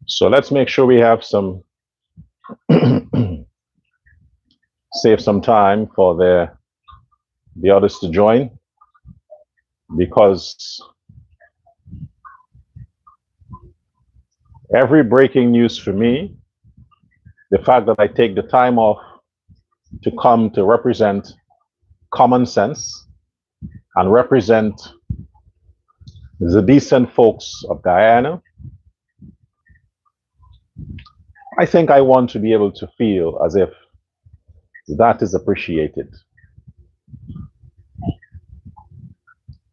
So let's make sure we have some, save some time for the others to join, because every breaking news for me, the fact that I take the time off to come to represent common sense and represent the decent folks of Guyana, I think I want to be able to feel as if that is appreciated.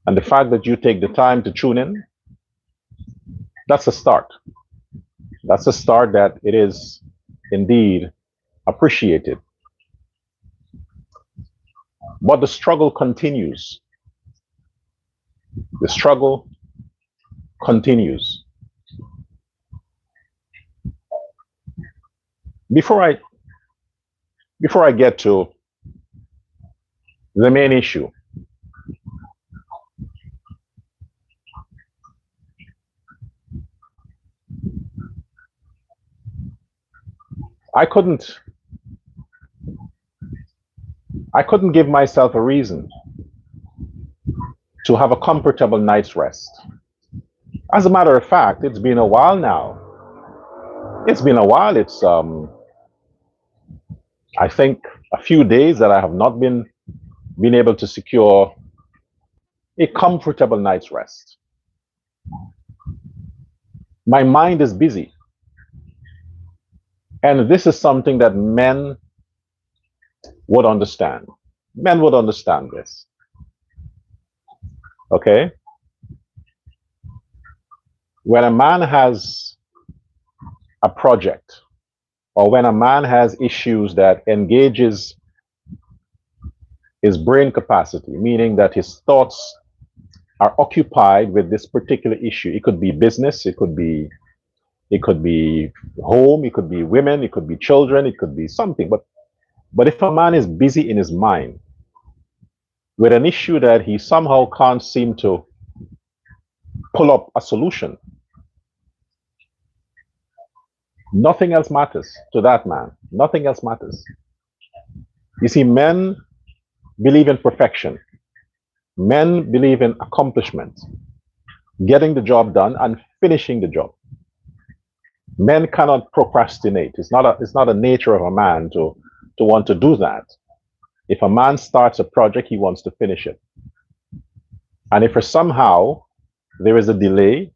And the fact that you take the time to tune in, that's a start. That's a start that it is indeed appreciated. But the struggle continues. The struggle continues. Before I get to the main issue, I couldn't give myself a reason to have a comfortable night's rest. As a matter of fact, it's been a while now. It's been a while. It's I think a few days that I have not been able to secure a comfortable night's rest. My mind is busy. And this is something that men would understand. Men would understand this. Okay? When a man has a project, or when a man has issues that engages his brain capacity, meaning that his thoughts are occupied with this particular issue. It could be business, it could be home, it could be women, it could be children, it could be something. But if a man is busy in his mind with an issue that he somehow can't seem to pull up a solution, nothing else matters to that man. Nothing else matters. You see, men believe in perfection. Men believe in accomplishment, getting the job done and finishing the job. Men cannot procrastinate. It's not a nature of a man to want to do that. If a man starts a project, he wants to finish it. And if for somehow there is a delay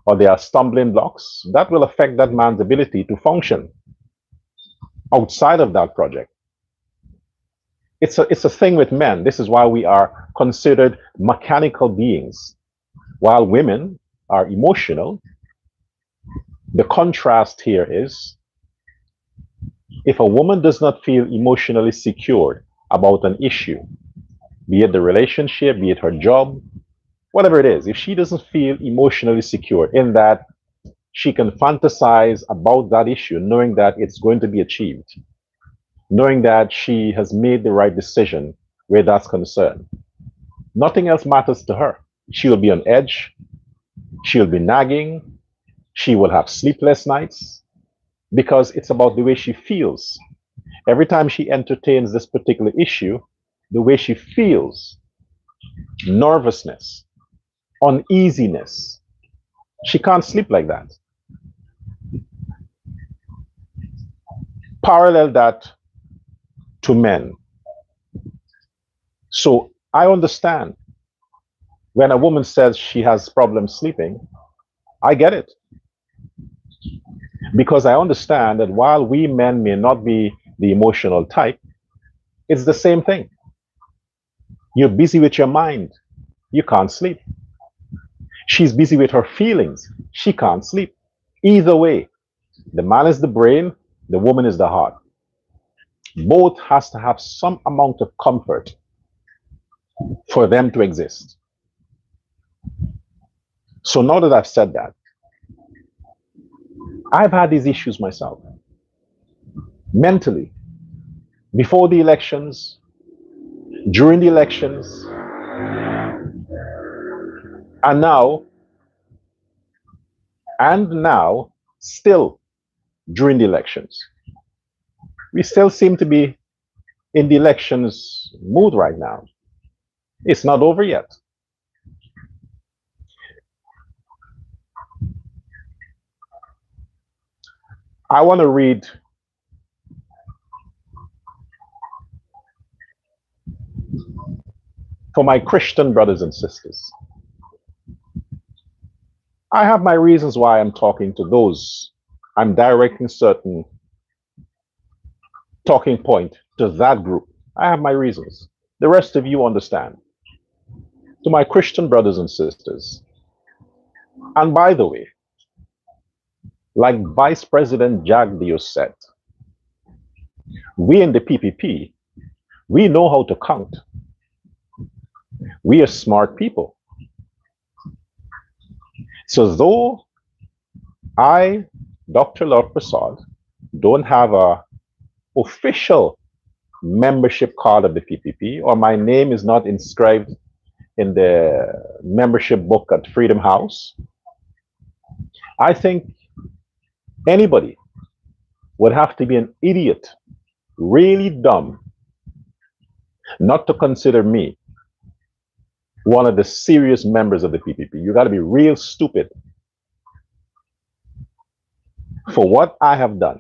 or there are stumbling blocks, that will affect that man's ability to function outside of that project. It's a thing with men. This is why we are considered mechanical beings, while women are emotional. The contrast here is, if a woman does not feel emotionally secured about an issue, be it the relationship, be it her job, whatever it is, if she doesn't feel emotionally secure in that she can fantasize about that issue, knowing that it's going to be achieved, knowing that she has made the right decision where that's concerned, nothing else matters to her. She will be on edge. She'll be nagging. She will have sleepless nights because it's about the way she feels. Every time she entertains this particular issue, the way she feels, nervousness, uneasiness, she can't sleep like that. Parallel that to men. So I understand when a woman says she has problems sleeping, I get it. Because I understand that while we men may not be the emotional type, it's the same thing. You're busy with your mind, you can't sleep. She's busy with her feelings, she can't sleep. Either way, the man is the brain, the woman is the heart. Both has to have some amount of comfort for them to exist. So now that I've said that, I've had these issues myself, mentally, before the elections, during the elections, and now still during the elections. We still seem to be in the elections mood right now. It's not over yet. I want to read for my Christian brothers and sisters. I have my reasons why I'm talking to those. I'm directing certain talking point to that group. I have my reasons. The rest of you understand. To my Christian brothers and sisters. And by the way, like Vice President Jagdeo said, we in the PPP, we know how to count. We are smart people. So though I, Dr. Lord Prasad, don't have a official membership card of the PPP, or my name is not inscribed in the membership book at Freedom House, I think anybody would have to be an idiot, really dumb, not to consider me one of the serious members of the PPP. You got to be real stupid for what I have done,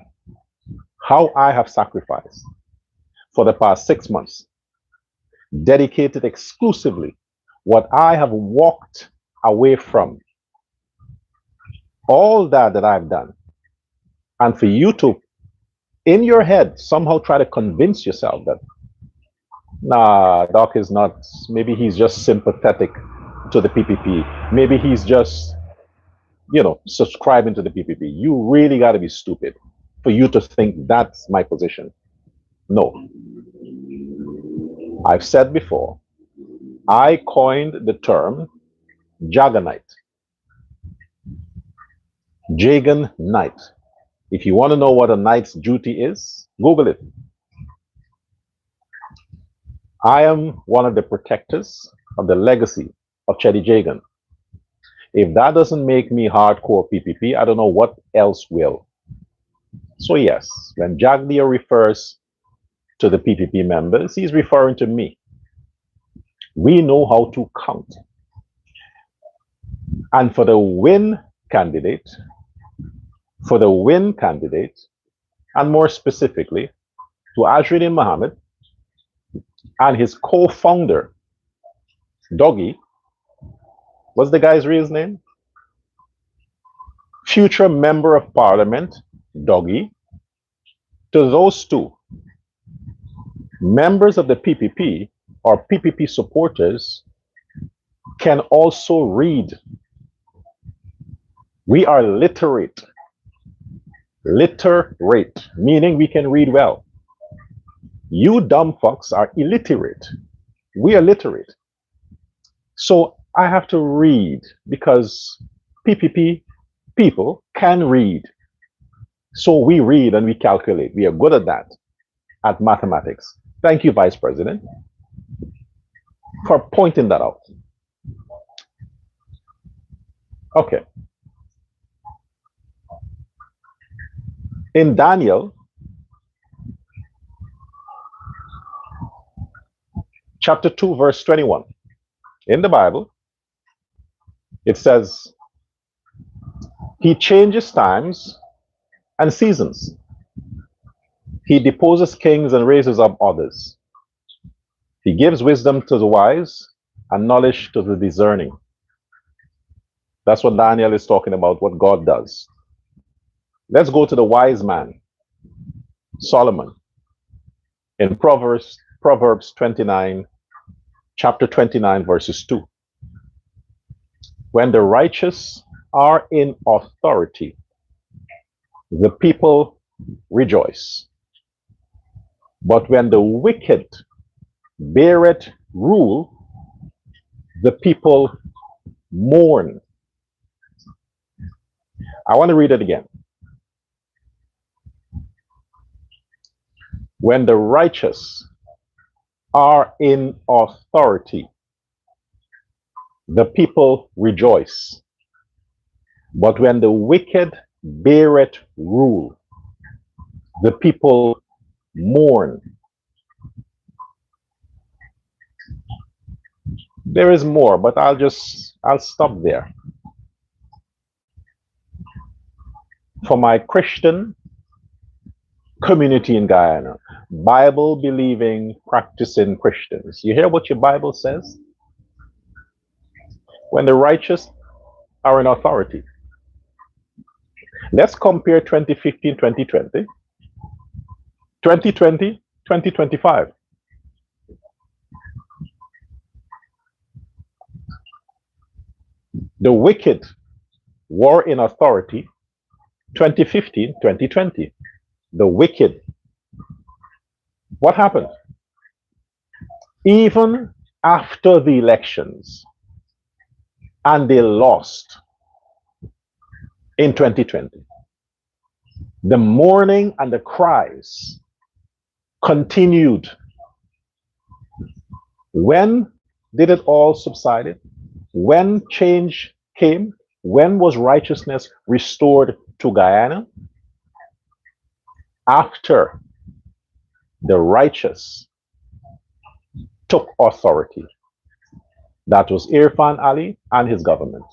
how I have sacrificed for the past 6 months, dedicated exclusively what I have walked away from, all that I've done. And for you to, in your head, somehow try to convince yourself that, nah, Doc is not, maybe he's just sympathetic to the PPP. Maybe he's just, subscribing to the PPP. You really got to be stupid for you to think that's my position. No. I've said before, I coined the term Jaganite. Jaganite. If you want to know what a knight's duty is, Google it. I am one of the protectors of the legacy of Chedi Jagan. If that doesn't make me hardcore PPP, I don't know what else will. So yes, when Jagdeo refers to the PPP members, he's referring to me. We know how to count. And for the win candidate, and more specifically, to Azruddin Mohammed and his co-founder, Doggy, what's the guy's real name? Future Member of Parliament, Doggy. To those two, members of the PPP or PPP supporters can also read. We are literate. Literate, meaning we can read well. You dumb fucks are illiterate. We are literate. So I have to read because PPP people can read. So we read and we calculate. We are good at that, at mathematics. Thank you, Vice President, for pointing that out. Okay. In Daniel, chapter 2, verse 21, in the Bible, it says, he changes times and seasons. He deposes kings and raises up others. He gives wisdom to the wise and knowledge to the discerning. That's what Daniel is talking about, what God does. Let's go to the wise man, Solomon, in Proverbs 29, chapter 29, verses 2. When the righteous are in authority, the people rejoice. But when the wicked beareth rule, the people mourn. I want to read it again. When the righteous are in authority, the people rejoice. But when the wicked beareth rule. The people mourn. There is more, but I'll stop there. For my Christian community in Guyana, Bible believing, practicing Christians, you hear what your Bible says? When the righteous are in authority. Let's compare 2015, 2020, 2020, 2025. The wicked were in authority 2015, 2020. The wicked. What happened? Even after the elections, and they lost in 2020, the mourning and the cries continued. When did it all subside? When change came? When was righteousness restored to Guyana? After the righteous took authority. That was Irfan Ali and his government.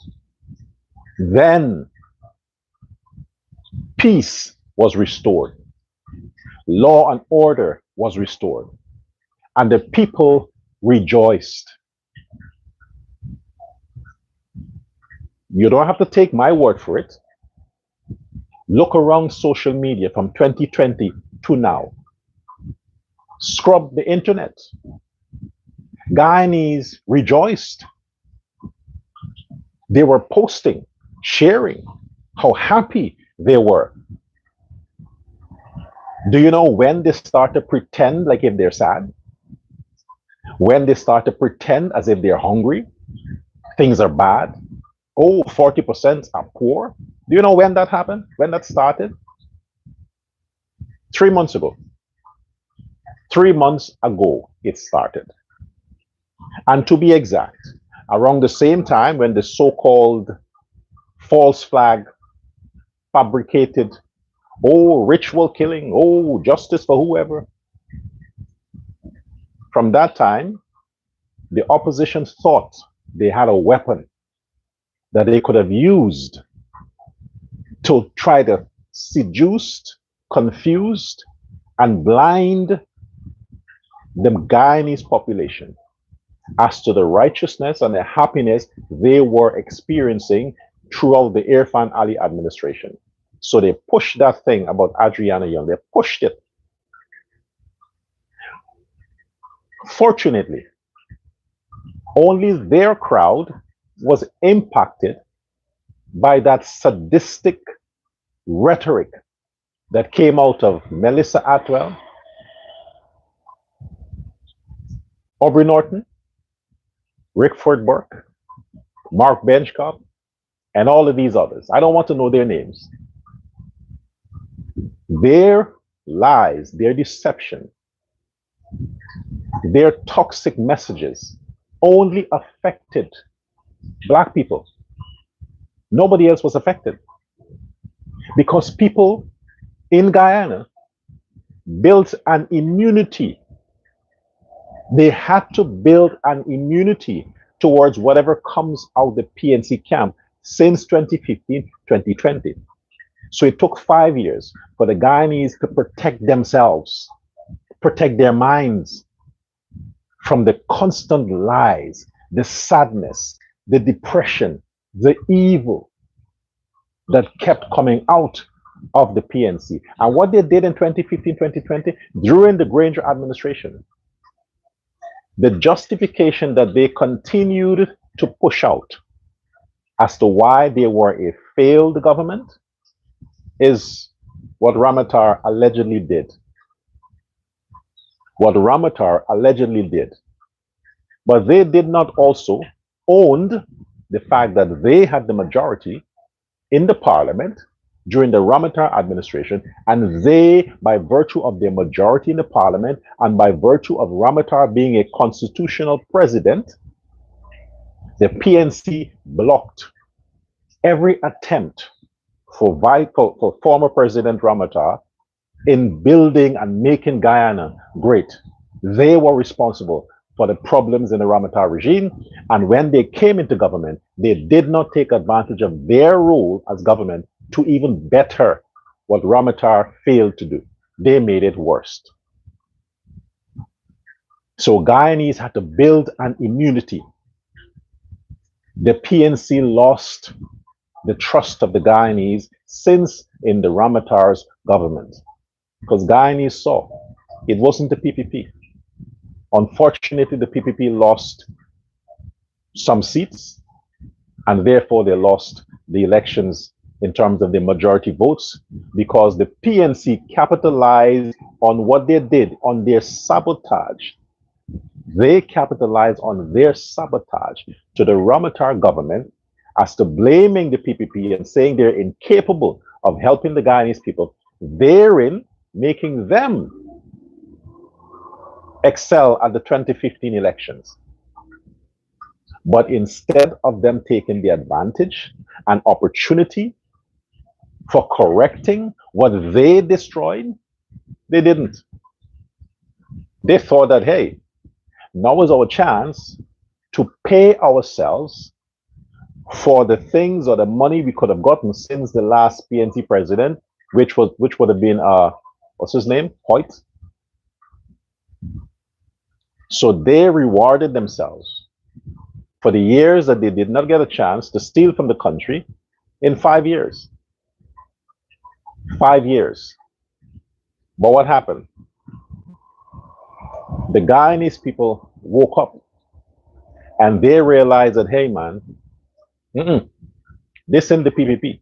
Then peace was restored. Law and order was restored. And the people rejoiced. You don't have to take my word for it. Look around social media from 2020 to now. Scrub the internet. Guyanese rejoiced. They were posting, sharing how happy they were. Do you know when they start to pretend like if they're sad? When they start to pretend as if they're hungry, things are bad. Oh, 40% are poor. Do you know when that happened? When that started? 3 months ago. 3 months ago, it started. And to be exact, around the same time when the so-called false flag, fabricated, oh, ritual killing, oh, justice for whoever. From that time, the opposition thought they had a weapon that they could have used to try to seduce, confuse, and blind the Guyanese population as to the righteousness and the happiness they were experiencing throughout the Irfan Ali administration. So they pushed that thing about Adriana Young. They pushed it. Fortunately, only their crowd was impacted by that sadistic rhetoric that came out of Melissa Atwell, Aubrey Norton, Rickford Burke, Mark Benchcop, and all of these others. I don't want to know their names. Their lies, their deception, their toxic messages only affected Black people. Nobody else was affected. Because people in Guyana built an immunity. They had to build an immunity towards whatever comes out the PNC camp since 2015, 2020. So it took 5 years for the Guyanese to protect themselves, protect their minds from the constant lies, the sadness, the depression, the evil that kept coming out of the PNC. And what they did in 2015, 2020, during the Granger administration, the justification that they continued to push out as to why they were a failed government is what Ramatar allegedly did. What Ramatar allegedly did. But they did not also own the fact that they had the majority in the parliament during the Ramatar administration, and they, by virtue of their majority in the parliament and by virtue of Ramatar being a constitutional president, the PNC blocked every attempt for former President Ramata in building and making Guyana great. They were responsible for the problems in the Ramata regime. And when they came into government, they did not take advantage of their role as government to even better what Ramata failed to do. They made it worse. So Guyanese had to build an immunity. The PNC lost the trust of the Guyanese since in the Ramatar's government, because Guyanese saw it wasn't the PPP. Unfortunately, the PPP lost some seats, and therefore they lost the elections in terms of the majority votes, because the PNC capitalized on what they did, on their sabotage. They capitalized on their sabotage to the Ramatar government as to blaming the PPP and saying they're incapable of helping the Guyanese people, therein making them excel at the 2015 elections. But instead of them taking the advantage and opportunity for correcting what they destroyed, they didn't. They thought that, hey, now is our chance to pay ourselves for the things or the money we could have gotten since the last PNC president, which would have been what's his name? Hoyt. So they rewarded themselves for the years that they did not get a chance to steal from the country in 5 years. 5 years. But what happened? The Guyanese people woke up and they realized that, hey man, this isn't the PPP.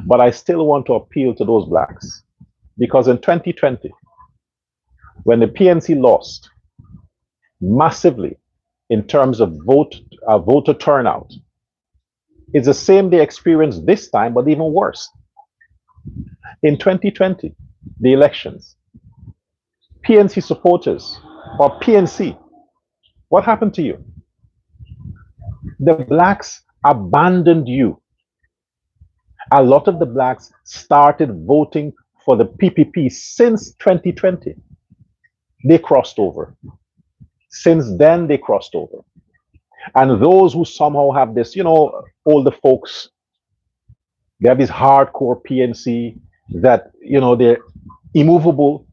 But I still want to appeal to those blacks, because in 2020, when the PNC lost massively in terms of voter turnout, it's the same they experienced this time, but even worse. In 2020, the elections, PNC supporters, or PNC, what happened to you? The blacks abandoned you. A lot of the blacks started voting for the PPP since 2020. They crossed over. Since then, they crossed over. And those who somehow have this, older folks, they have this hardcore PNC that, they're immovable.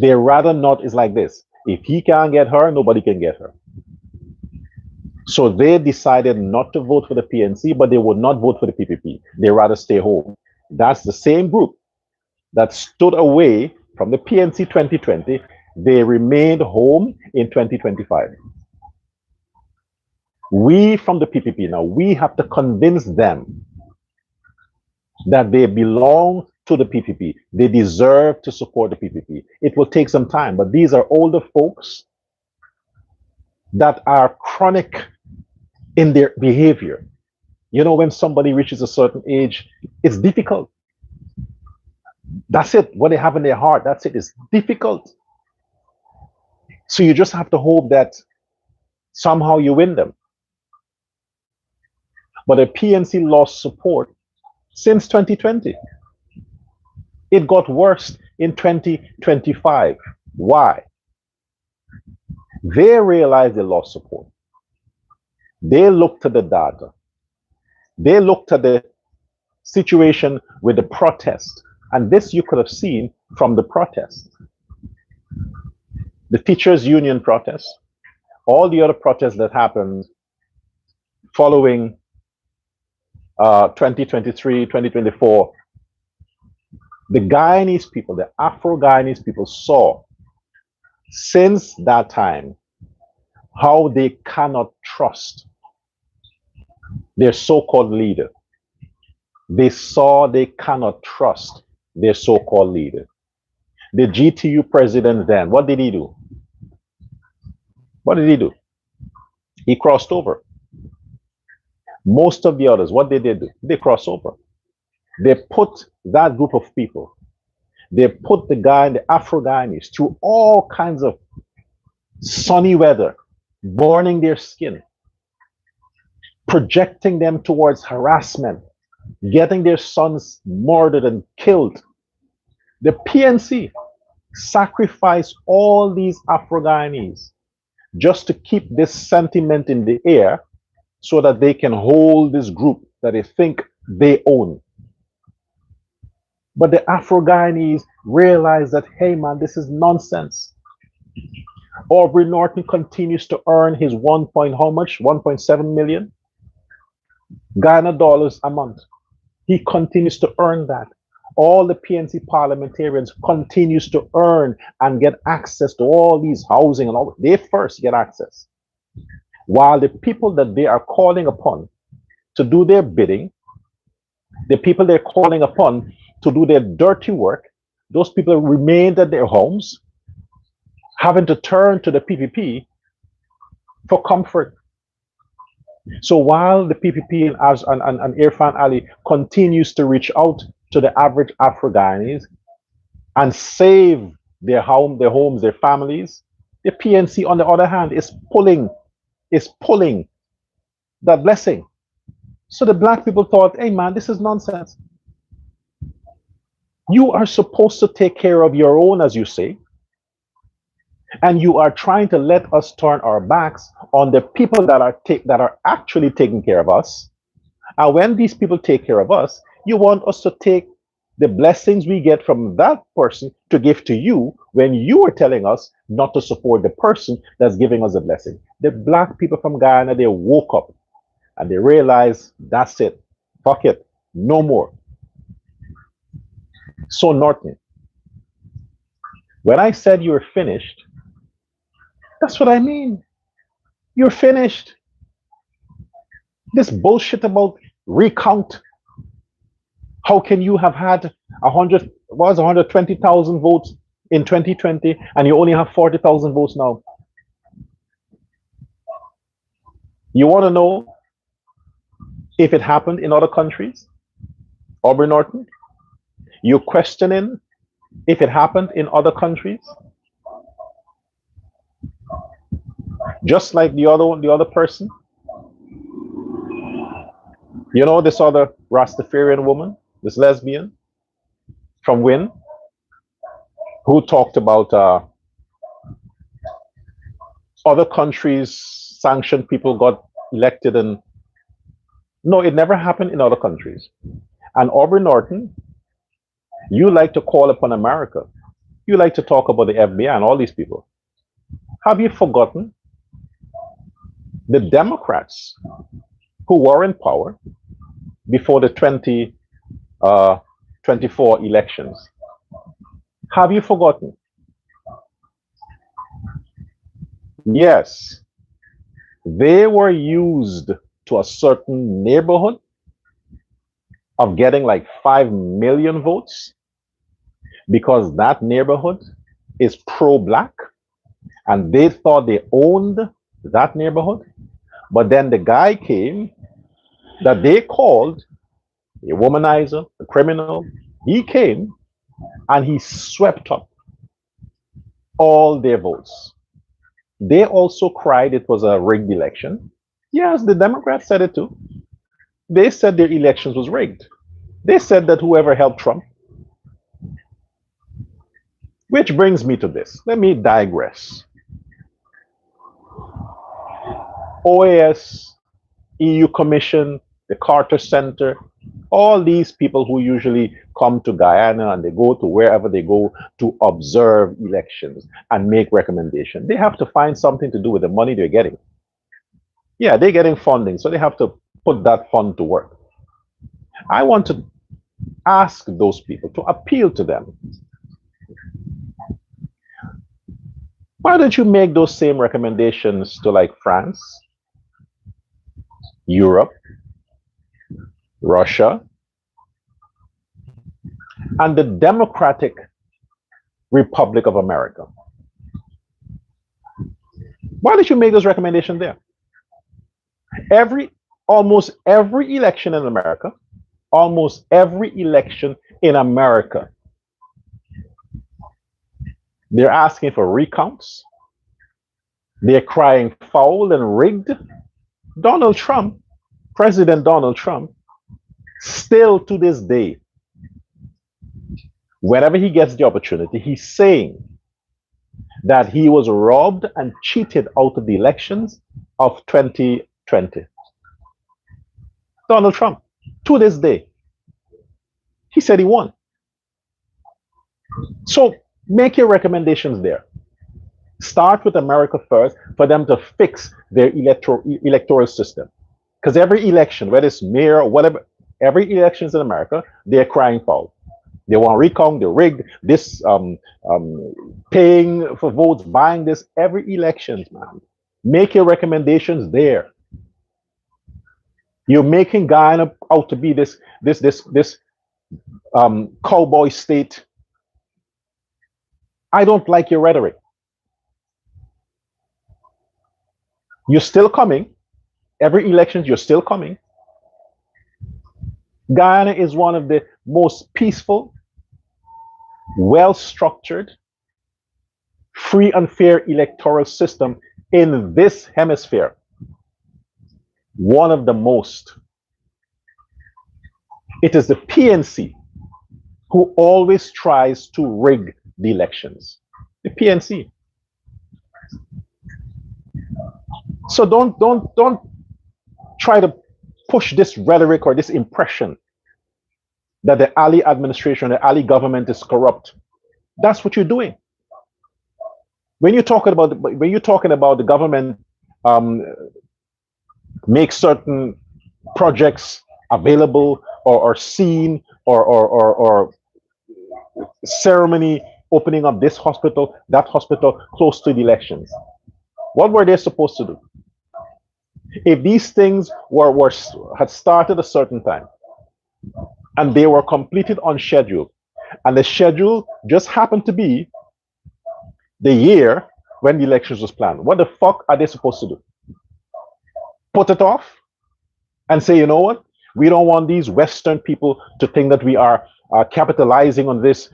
They rather not. Is like this. If he can't get her, nobody can get her. So they decided not to vote for the PNC, but they would not vote for the PPP. They rather stay home. That's the same group that stood away from the PNC 2020. They remained home in 2025. We from the PPP now, we have to convince them that they belong to the PPP. They deserve to support the PPP. It will take some time, but these are older folks that are chronic in their behavior. When somebody reaches a certain age, it's difficult. That's it. What they have in their heart, that's it. It's difficult. So you just have to hope that somehow you win them. But the PNC lost support since 2020. It got worse in 2025. Why? They realized they lost support. They looked at the data. They looked at the situation with the protest. And this you could have seen from the protest. The teachers' union protest, all the other protests that happened following 2023, 2024, the Guyanese people, the Afro-Guyanese people saw since that time how they cannot trust their so-called leader. They saw they cannot trust their so-called leader. The GTU president then, what did he do? What did he do? He crossed over. Most of the others, what did they do? They crossed over. They put that group of people, they put the Afro-Guyanese through all kinds of sunny weather, burning their skin, projecting them towards harassment, getting their sons murdered and killed. The PNC sacrificed all these Afro-Guyanese just to keep this sentiment in the air so that they can hold this group that they think they own. But the Afro-Guyanese realize that, hey man, this is nonsense. Aubrey Norton continues to earn his 1 point how much? 1.7 million Ghana dollars a month. He continues to earn that. All the PNC parliamentarians continues to earn and get access to all these housing and all. They first get access. While the people that they are calling upon to do their bidding, the people they're calling upon to do their dirty work, those people remained at their homes, having to turn to the PPP for comfort. So while the PPP and Irfan Ali continues to reach out to the average Afro-Guyanese and save their homes, their families, the PNC, on the other hand, is pulling that blessing. So the black people thought, hey man, this is nonsense. You are supposed to take care of your own, as you say, and you are trying to let us turn our backs on the people that are actually taking care of us. And when these people take care of us, you want us to take the blessings we get from that person to give to you when you are telling us not to support the person that's giving us the blessing. The black people from Guyana, they woke up and they realized, that's it. Fuck it. No more. So Norton, when I said you're finished, that's what I mean. You're finished. This bullshit about recount. How can you have had 120,000 votes in 2020 and you only have 40,000 votes now? You want to know if it happened in other countries? Aubrey Norton, you're questioning if it happened in other countries? Just like the other person? You know, this other Rastafarian woman, this lesbian from Wynn, who talked about other countries sanctioned people got elected, and no, it never happened in other countries. And Aubrey Norton, you like to call upon America. You like to talk about the FBI and all these people. Have you forgotten the Democrats who were in power before the 2024 elections? Have you forgotten? Yes, they were used to a certain neighborhood of getting like 5 million votes because that neighborhood is pro-black and they thought they owned that neighborhood. But then the guy came that they called a womanizer, a criminal. He came and he swept up all their votes. They also cried it was a rigged election. Yes, the Democrats said it too. They said their elections was rigged. They said that whoever helped Trump. Which brings me to this. Let me digress. OAS, EU Commission, the Carter Center, all these people who usually come to Guyana and they go to wherever they go to observe elections and make recommendations, they have to find something to do with the money they're getting. Yeah, they're getting funding, so they have to put that fund to work. I want to ask those people, to appeal to them. Why don't you make those same recommendations to like France, Europe, Russia, and the Democratic Republic of America? Why don't you make those recommendations there? Almost every election in America, they're asking for recounts. They're crying foul and rigged. Donald Trump, President Donald Trump, Still to this day, whenever he gets the opportunity, he's saying that he was robbed and cheated out of the elections of 2020. Donald Trump, to this day, he said he won. So make your recommendations there. Start with America first for them to fix their electoral system. Because every election, whether it's mayor or whatever, every elections in America, they're crying foul. They want recount, they're rigged, this paying for votes, buying this, every elections, man. Make your recommendations there. You're making Guyana out to be this cowboy state. I don't like your rhetoric. You're still coming. Every election, you're still coming. Guyana is one of the most peaceful, well-structured, free and fair electoral system in this hemisphere. One of the most. It is the PNC who always tries to rig the elections. The PNC. So don't try to push this rhetoric or this impression that the Ali administration, the Ali government is corrupt. That's what you're doing. When you're talking about the government make certain projects available or seen or ceremony opening up this hospital, that hospital close to the elections. What were they supposed to do? If these things had started a certain time and they were completed on schedule, and the schedule just happened to be the year when the elections was planned, what the fuck are they supposed to do? Put it off and say, you know what? We don't want these Western people to think that we are capitalizing on this.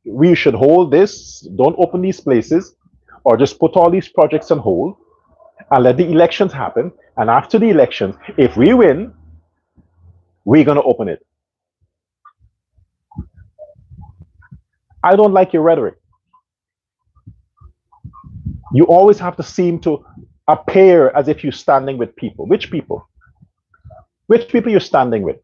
We should hold this, don't open these places, or just put all these projects on hold and let the elections happen. And after the elections, if we win, we're going to open it. I don't like your rhetoric. You always have to seem to appear as if you're standing with people. Which people? Which people you're standing with?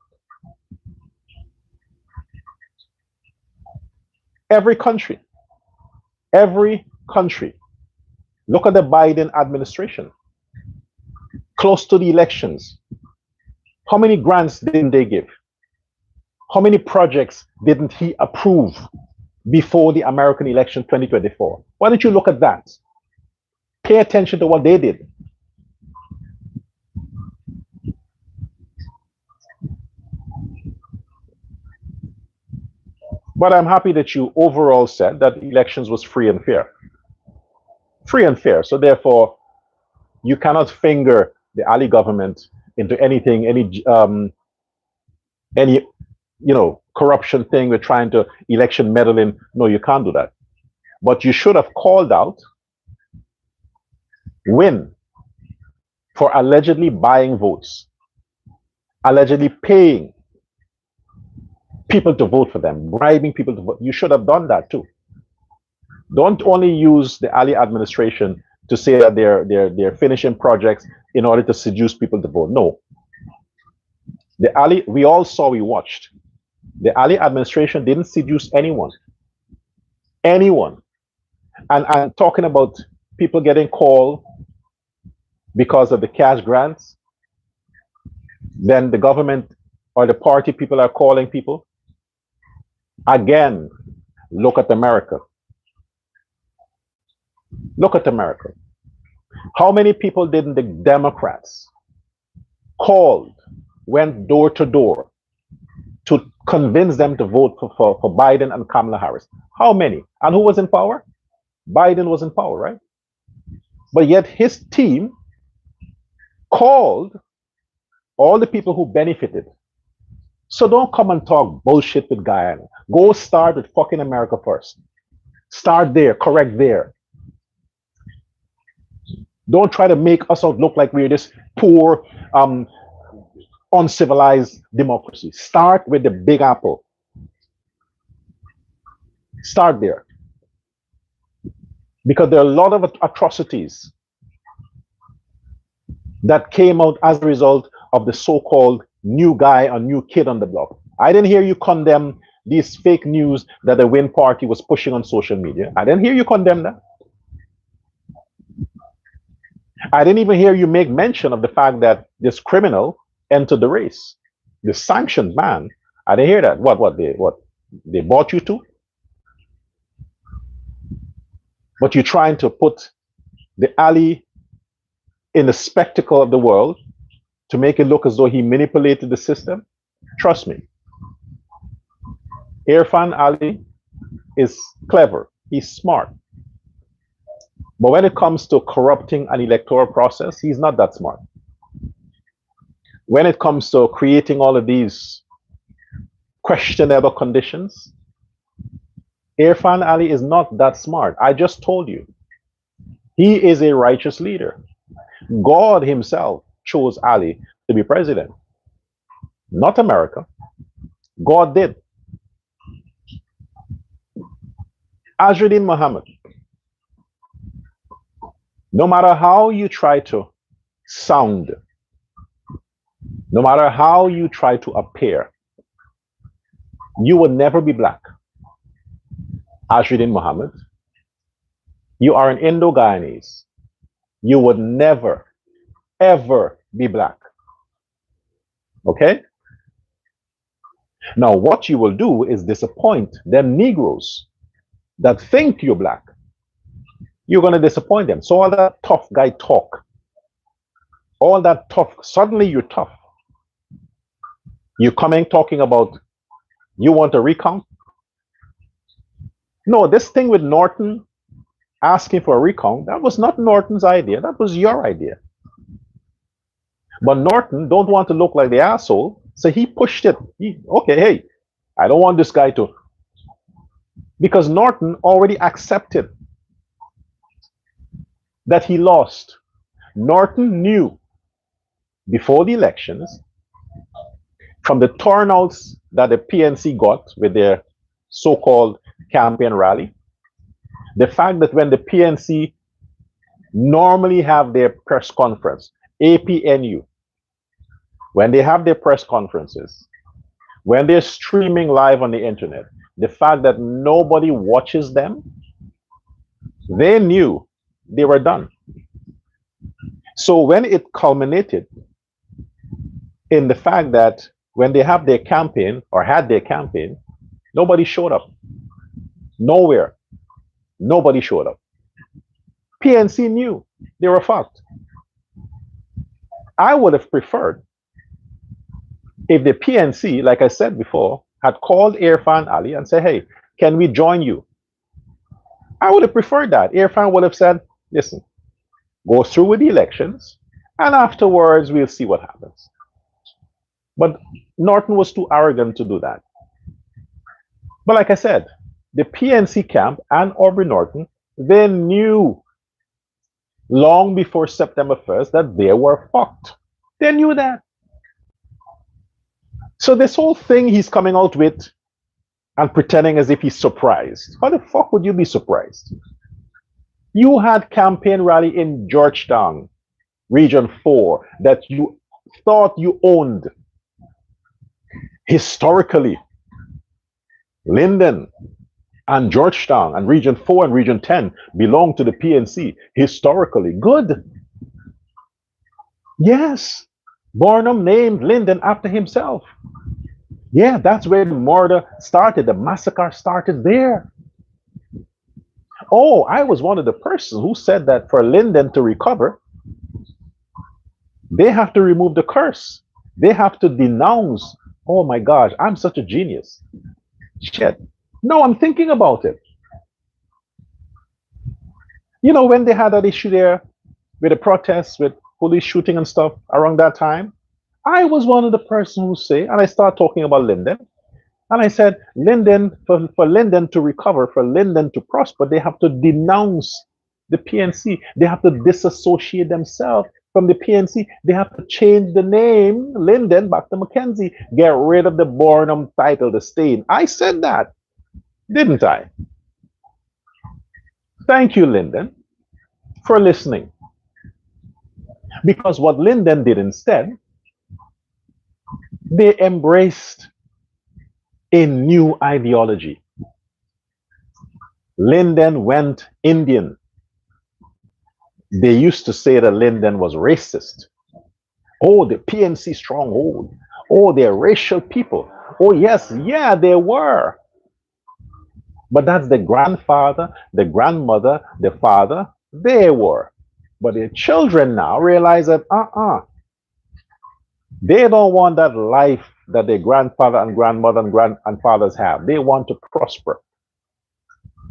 Every country. Look at the Biden administration. Close to the elections. How many grants didn't they give? How many projects didn't he approve before the American election 2024? Why don't you look at that? Pay attention to what they did. But I'm happy that you overall said that elections was free and fair. Free and fair. So therefore, you cannot finger the Ali government into anything, any corruption thing. We're trying to election meddling. No, you can't do that. But you should have called out Win for allegedly buying votes, allegedly paying people to vote for them, bribing people to vote. You should have done that too. Don't only use the Ali administration to say that they're finishing projects in order to seduce people to vote. No. The Ali, we all saw, we watched. The Ali administration didn't seduce anyone. Anyone. And talking about people getting called because of the cash grants, then the government or the party people are calling people. Again, look at America. Look at America. How many people didn't the Democrats called, went door to door to convince them to vote for Biden and Kamala Harris? How many? And who was in power? Biden was in power, right? But yet his team called all the people who benefited. So don't come and talk bullshit with Guyana. Go start with fucking America first. Start there, correct there. Don't try to make us out look like we're this poor, uncivilized democracy. Start with the Big Apple. Start there. Because there are a lot of atrocities that came out as a result of the so-called new guy or new kid on the block. I didn't hear you condemn these fake news that the Win Party was pushing on social media. I didn't hear you condemn that. I didn't even hear you make mention of the fact that this criminal entered the race. The sanctioned man. I didn't hear that. What they bought you to? But you're trying to put the Ali in the spectacle of the world to make it look as though he manipulated the system. Trust me. Irfan Ali is clever. He's smart. But when it comes to corrupting an electoral process, he's not that smart. When it comes to creating all of these questionable conditions, Irfan Ali is not that smart. I just told you. He is a righteous leader. God himself chose Ali to be president. Not America. God did. Azruddin Mohammed. No matter how you try to sound, no matter how you try to appear, you will never be black. Azruddin Mohammed, you are an Indo-Guyanese. You would never, ever be black. Okay? Now, what you will do is disappoint them Negroes that think you're black. You're going to disappoint them. So all that tough guy talk, all that tough, suddenly you're tough. You're coming talking about you want a recount? No, this thing with Norton asking for a recount, that was not Norton's idea. That was your idea. But Norton don't want to look like the asshole, so he pushed it. Okay, hey, I don't want this guy to. Because Norton already accepted that he lost. Norton knew before the elections, from the turnouts that the PNC got with their so-called campaign rally, the fact that when the PNC normally have their press conference, APNU, when they have their press conferences, when they're streaming live on the internet, the fact that nobody watches them, they knew they were done. So when it culminated in the fact that when they have their campaign or had their campaign, nobody showed up. Nowhere. Nobody showed up. PNC knew they were fucked. I would have preferred if the PNC, like I said before, had called Irfan Ali and said, hey, can we join you? I would have preferred that. Irfan would have said, listen, go through with the elections, and afterwards we'll see what happens. But Norton was too arrogant to do that. But like I said, the PNC camp and Aubrey Norton, they knew long before September 1st that they were fucked. They knew that. So this whole thing he's coming out with and pretending as if he's surprised. How the fuck would you be surprised? You had campaign rally in Georgetown, Region 4, that you thought you owned. Historically, Linden and Georgetown and Region 4 and Region 10 belong to the PNC. Historically, good. Yes, Barnum named Linden after himself. Yeah, that's where the murder started. The massacre started there. Oh, I was one of the persons who said that for Linden to recover, they have to remove the curse. They have to denounce. Oh my gosh, I'm such a genius. Shit. No, I'm thinking about it. You know, when they had that issue there with the protests, with police shooting and stuff around that time, I was one of the persons who say, and I started talking about Linden, and I said, Linden, for Linden to recover, for Linden to prosper, they have to denounce the PNC. They have to disassociate themselves from the PNC, they have to change the name, Linden, back to Mackenzie. Get rid of the Barnum title, the stain. I said that, didn't I? Thank you, Linden, for listening. Because what Linden did instead, they embraced a new ideology. Linden went Indian. They used to say that Linden was racist. Oh, the PNC stronghold. Oh, they're racial people. Oh, yes, yeah, they were. But that's the grandfather, the grandmother, the father, they were. But the children now realize that, they don't want that life that their grandfather and grandmother and grandfathers have. They want to prosper.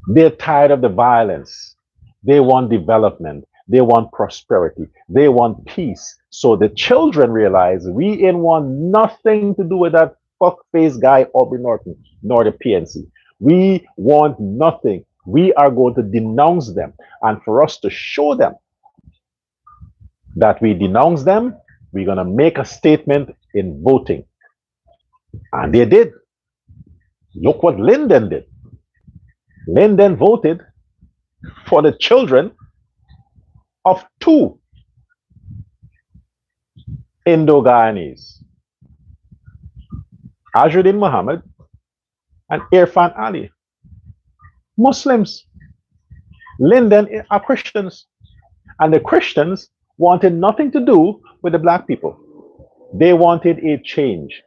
They're tired of the violence. They want development. They want prosperity. They want peace. So the children realize we ain't want nothing to do with that fuck-faced guy, Aubrey Norton, nor the PNC. We want nothing. We are going to denounce them. And for us to show them that we denounce them, we're going to make a statement in voting. And they did. Look what Linden did. Linden voted for the children of two Indo-Guyanese, Azruddin Mohammed and Irfan Ali, Muslims. Linden are Christians, and the Christians wanted nothing to do with the black people. They wanted a change.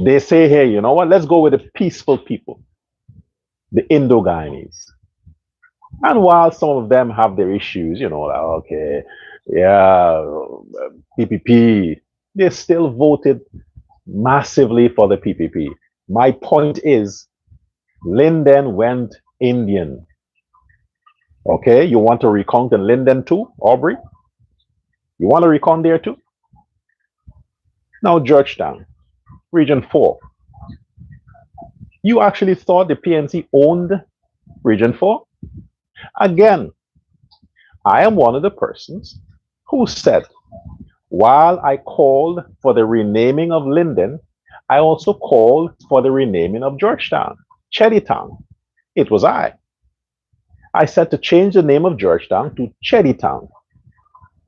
They say, hey, you know what? Let's go with the peaceful people, the Indo-Guyanese. And while some of them have their issues, you know, like, okay, yeah, PPP, they still voted massively for the PPP. My point is, Linden went Indian. Okay, you want to recount in Linden too, Aubrey? You want to recount there too? Now, Georgetown, Region 4. You actually thought the PNC owned Region 4? Again, I am one of the persons who said, while I called for the renaming of Linden, I also called for the renaming of Georgetown, Cheddytown. It was I. I said to change the name of Georgetown to Cheddytown,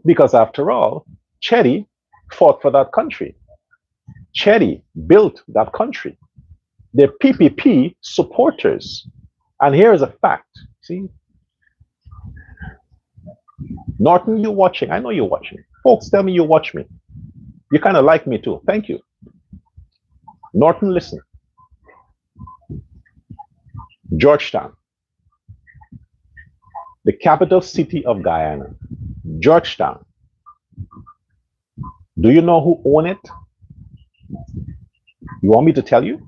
because after all, Cheddy fought for that country. Cheddy built that country. The PPP supporters. And here is a fact. See, Norton, you're watching. I know you're watching. Folks, tell me you watch me. You kind of like me too. Thank you. Norton, listen. Georgetown, the capital city of Guyana. Georgetown. Do you know who owns it? You want me to tell you?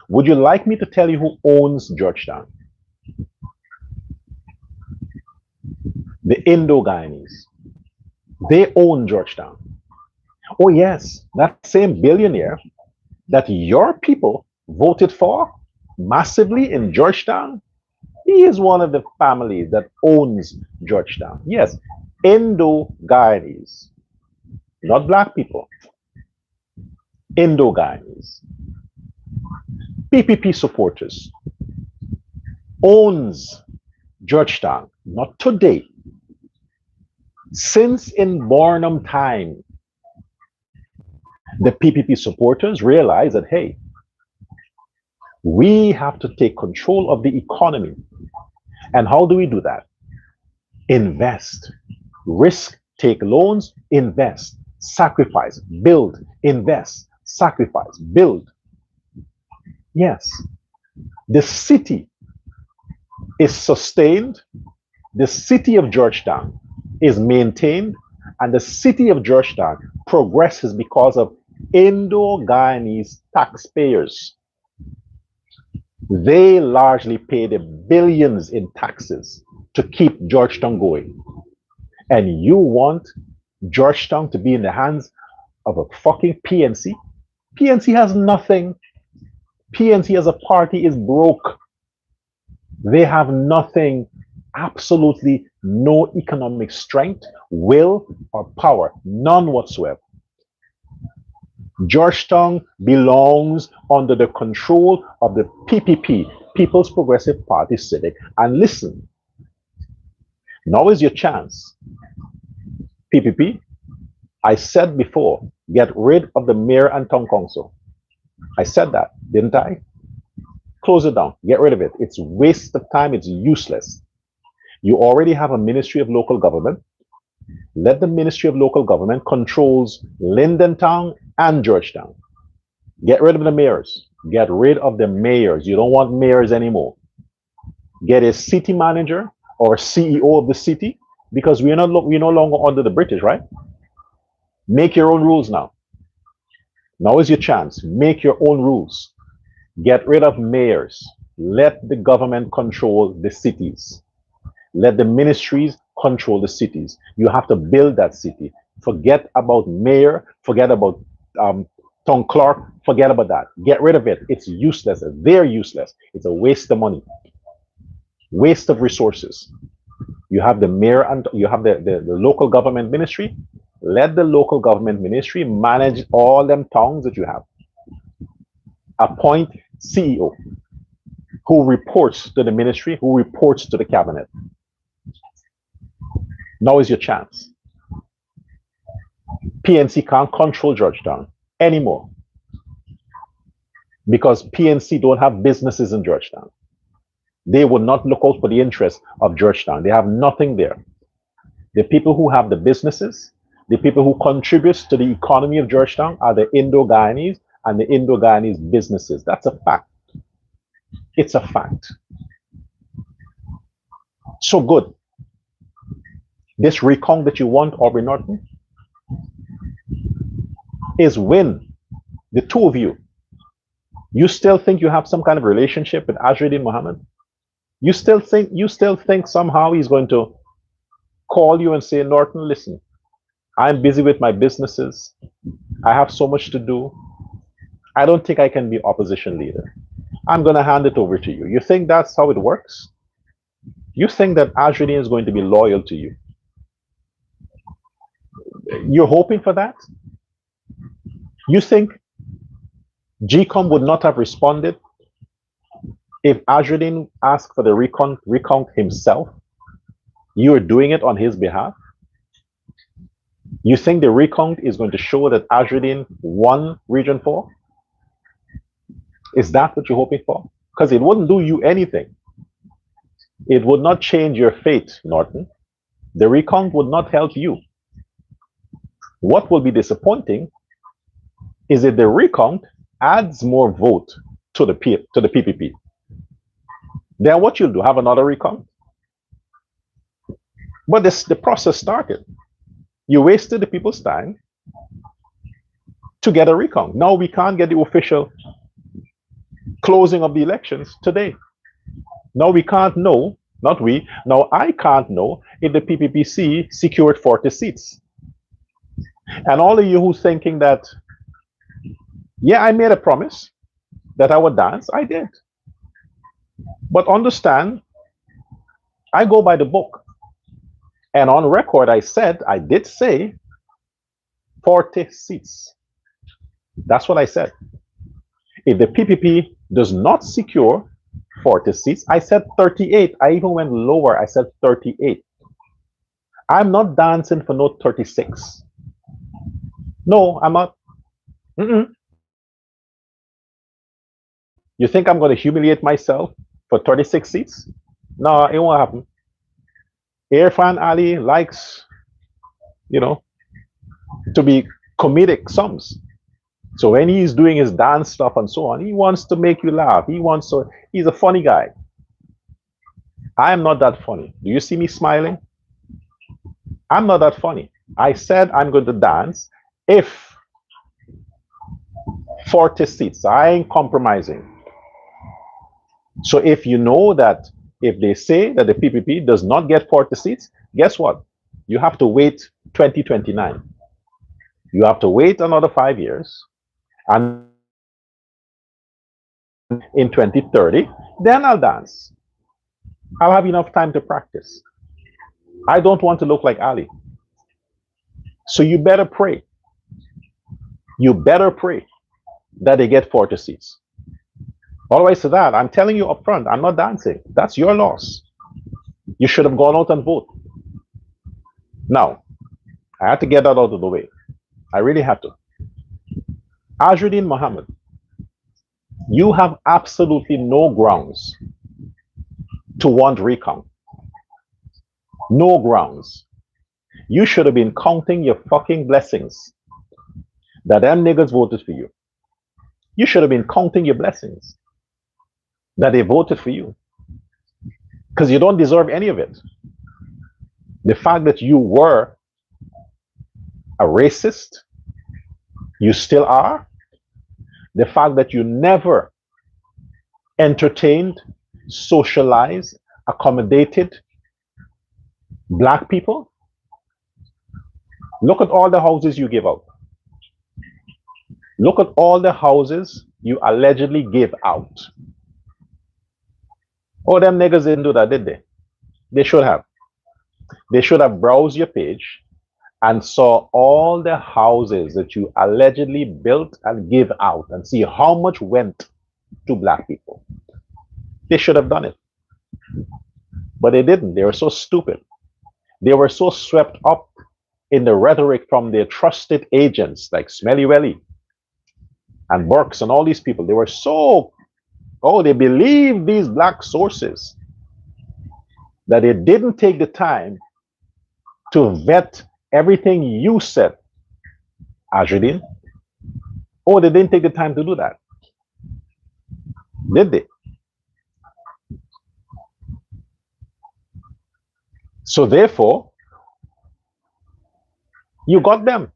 Would you like me to tell you who owns Georgetown? The Indo-Guyanese. They own Georgetown. Oh yes, that same billionaire that your people voted for massively in Georgetown, he is one of the families that owns Georgetown. Yes, Indo-Guyanese, not black people. Indo-Guyanese. PPP supporters owns Georgetown, not today. Since in Barnum time, the PPP supporters realized that, hey, we have to take control of the economy. And how do we do that? Invest, risk, take loans, invest, sacrifice, build, invest, sacrifice, build. Yes, the city is sustained, the city of Georgetown is maintained, and the city of Georgetown progresses because of Indo-Guyanese taxpayers. They largely pay the billions in taxes to keep Georgetown going. And you want Georgetown to be in the hands of a fucking PNC? PNC has nothing. PNC as a party is broke. They have nothing. absolutely no economic strength, will, or power, none whatsoever. Georgetown belongs under the control of the PPP, People's Progressive Party Civic. And listen, now is your chance. PPP, I said before, get rid of the mayor and town council. I said that, didn't I? Close it down, get rid of it. It's a waste of time, it's useless. You already have a Ministry of Local Government. Let the Ministry of Local Government controls Linden Town and Georgetown. Get rid of the mayors. Get rid of the mayors. You don't want mayors anymore. Get a city manager or CEO of the city, because we're no longer under the British, right? Make your own rules now. Now is your chance. Make your own rules. Get rid of mayors. Let the government control the cities. Let the ministries control the cities. You have to build that city. Forget about mayor. Forget about town clerk. Forget about that. Get rid of it. It's useless. They're useless. It's a waste of money. Waste of resources. You have the mayor and you have the local government ministry. Let the local government ministry manage all them towns that you have. Appoint CEO who reports to the ministry, who reports to the cabinet. Now is your chance. PNC can't control Georgetown anymore because PNC don't have businesses in Georgetown. They would not look out for the interests of Georgetown. They have nothing there. The people who have the businesses, the people who contribute to the economy of Georgetown are the Indo-Guyanese and the Indo-Guyanese businesses. That's a fact. It's a fact. So good. This recount that you want, Aubrey Norton, is when the two of you still think you have some kind of relationship with Azruddin Mohammed? You still think somehow he's going to call you and say, Norton, listen, I'm busy with my businesses. I have so much to do. I don't think I can be opposition leader. I'm going to hand it over to you. You think that's how it works? You think that Azruddin is going to be loyal to you? You're hoping for that? You think GCOM would not have responded if Azruddin asked for the recount himself? You are doing it on his behalf? You think the recount is going to show that Azruddin won Region 4? Is that what you're hoping for? Because it wouldn't do you anything. It would not change your fate, Norton. The recount would not help you. What will be disappointing is that the recount adds more vote to the PPP. Then what you'll do, have another recount? But the process started. You wasted the people's time to get a recount. Now we can't get the official closing of the elections today. Now we can't know, not we, now I can't know if the PPPC secured 40 seats. And all of you who's thinking that, yeah, I made a promise that I would dance, I did. But understand, I go by the book. And on record, I did say 40 seats. That's what I said. If the PPP does not secure 40 seats, I said 38. I even went lower. I said 38. I'm not dancing for no 36. No, I'm not. You think I'm going to humiliate myself for 36 seats? No, it won't happen. Irfan Ali likes, to be comedic sums. So when he's doing his dance stuff and so on, he wants to make you laugh. He's a funny guy. I am not that funny. Do you see me smiling? I'm not that funny. I said I'm going to dance if 40 seats. I ain't compromising. So if you know that if they say that the PPP does not get 40 seats, guess what? You have to wait 2029. You have to wait another 5 years. And in 2030, then I'll dance. I'll have enough time to practice. I don't want to look like Ali. So you better pray. You better pray that they get 40 seats. Otherwise to that, I'm telling you up front, I'm not dancing. That's your loss. You should have gone out and vote. Now, I had to get that out of the way. I really had to. Azruddin Mohammed, you have absolutely no grounds to want recount. No grounds. You should have been counting your fucking blessings that them niggas voted for you. You should have been counting your blessings that they voted for you. Because you don't deserve any of it. The fact that you were a racist, you still are. The fact that you never entertained, socialized, accommodated black people. Look at all the houses you give out. Look at all the houses you allegedly gave out. Oh, them niggas didn't do that, did they? They should have. They should have browsed your page and saw all the houses that you allegedly built and gave out and see how much went to black people. They should have done it. But they didn't. They were so stupid. They were so swept up in the rhetoric from their trusted agents like Smelly Welly and Burks and all these people. They were so, they believed these black sources that they didn't take the time to vet everything you said, Azruddin. Oh, they didn't take the time to do that. Did they? So therefore, you got them.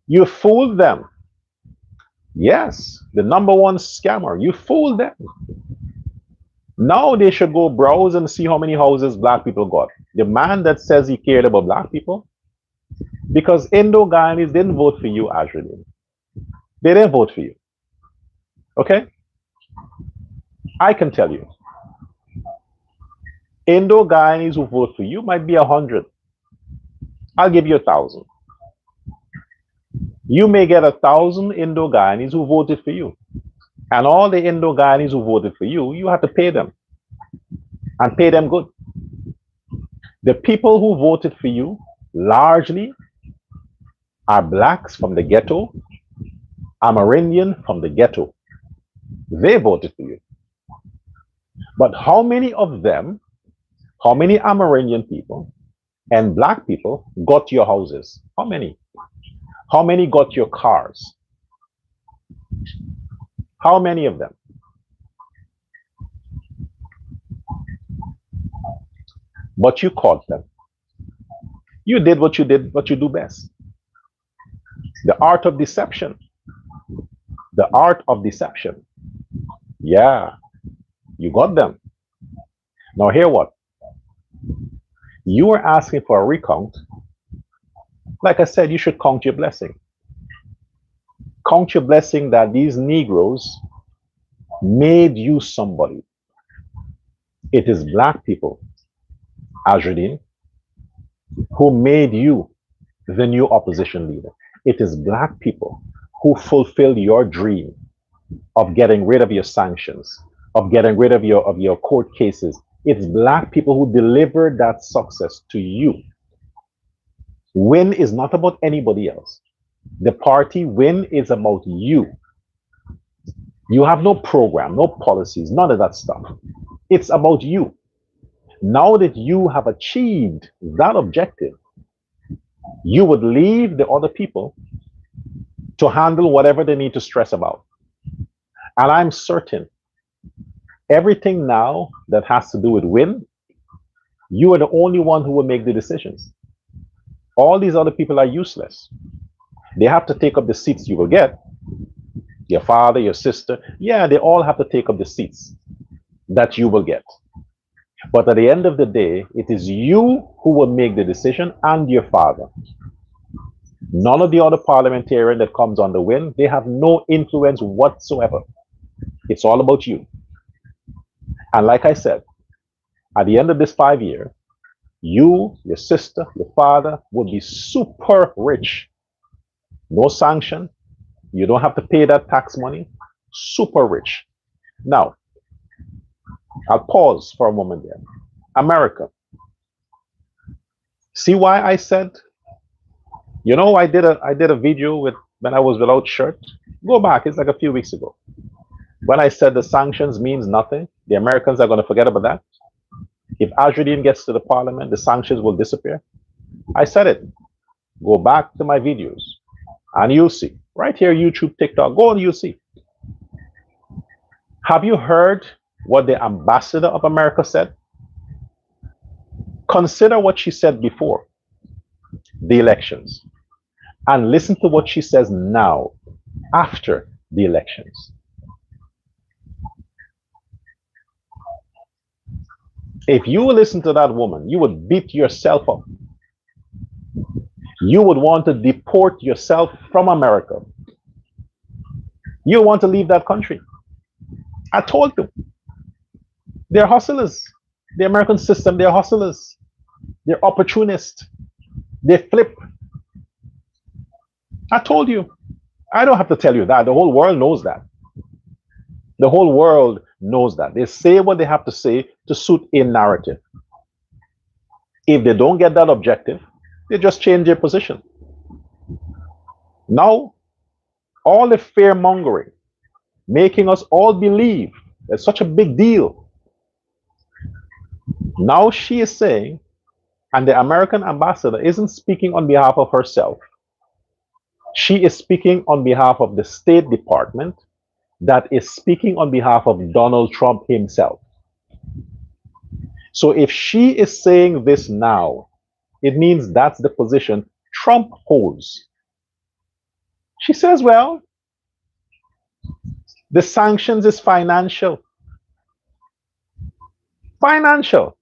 You fooled them. Yes, the number one scammer. You fooled them. Now they should go browse and see how many houses black people got. The man that says he cared about black people, because Indo-Guyanese didn't vote for you, Azruddin. They didn't vote for you. Okay? I can tell you. Indo-Guyanese who vote for you might be 100. I'll give you 1,000. You may get 1,000 Indo-Guyanese who voted for you. And all the Indo-Guyanese who voted for you, you have to pay them. And pay them good. The people who voted for you largely are blacks from the ghetto, Amerindian from the ghetto. They voted for you. But how many of them, how many Amerindian people and black people got your houses? How many? How many got your cars? How many of them? But you caught them. You did what you do best. The art of deception. The art of deception. Yeah, you got them. Now hear what? You were asking for a recount. Like I said, you should count your blessing. Count your blessing that these Negroes made you somebody. It is black people, Azruddin, who made you the new opposition leader. It is black people who fulfilled your dream of getting rid of your sanctions, of getting rid of your court cases. It's black people who delivered that success to you. Win is not about anybody else. The party win is about you. You have no program, no policies, none of that stuff. It's about you. Now that you have achieved that objective, you would leave the other people to handle whatever they need to stress about. And I'm certain everything now that has to do with win, you are the only one who will make the decisions. All these other people are useless. They have to take up the seats you will get. Your father, your sister, yeah, they all have to take up the seats that you will get. But at the end of the day, it is you who will make the decision and your father. None of the other parliamentarian that comes on the win, they have no influence whatsoever. It's all about you. And like I said, At the end of this 5 year, you, your sister, your father would be super rich. No sanction. You don't have to pay that tax money. Super rich. Now, I'll pause for a moment there. America. See why I said, I did a video with when I was without shirt. Go back, it's like a few weeks ago. When I said the sanctions means nothing, the Americans are going to forget about that. If Azruddin gets to the parliament, the sanctions will disappear. I said it. Go back to my videos and you'll see. Right here, YouTube, TikTok, go and you'll see. Have you heard what the ambassador of America said? Consider what she said before the elections and listen to what she says now after the elections. If you listen to that woman, you would beat yourself up. You would want to deport yourself from America. You want to leave that country. I told you. They're hustlers. The American system, they're hustlers. They're opportunists. They flip. I told you. I don't have to tell you that. The whole world knows that. The whole world knows that. They say what they have to say to suit a narrative. If they don't get that objective, they just change their position. Now, all the fear mongering, making us all believe it's such a big deal. Now she is saying, and the American ambassador isn't speaking on behalf of herself. She is speaking on behalf of the State Department that is speaking on behalf of Donald Trump himself. So if she is saying this now, it means that's the position Trump holds. She says, well, the sanctions is financial. Financial.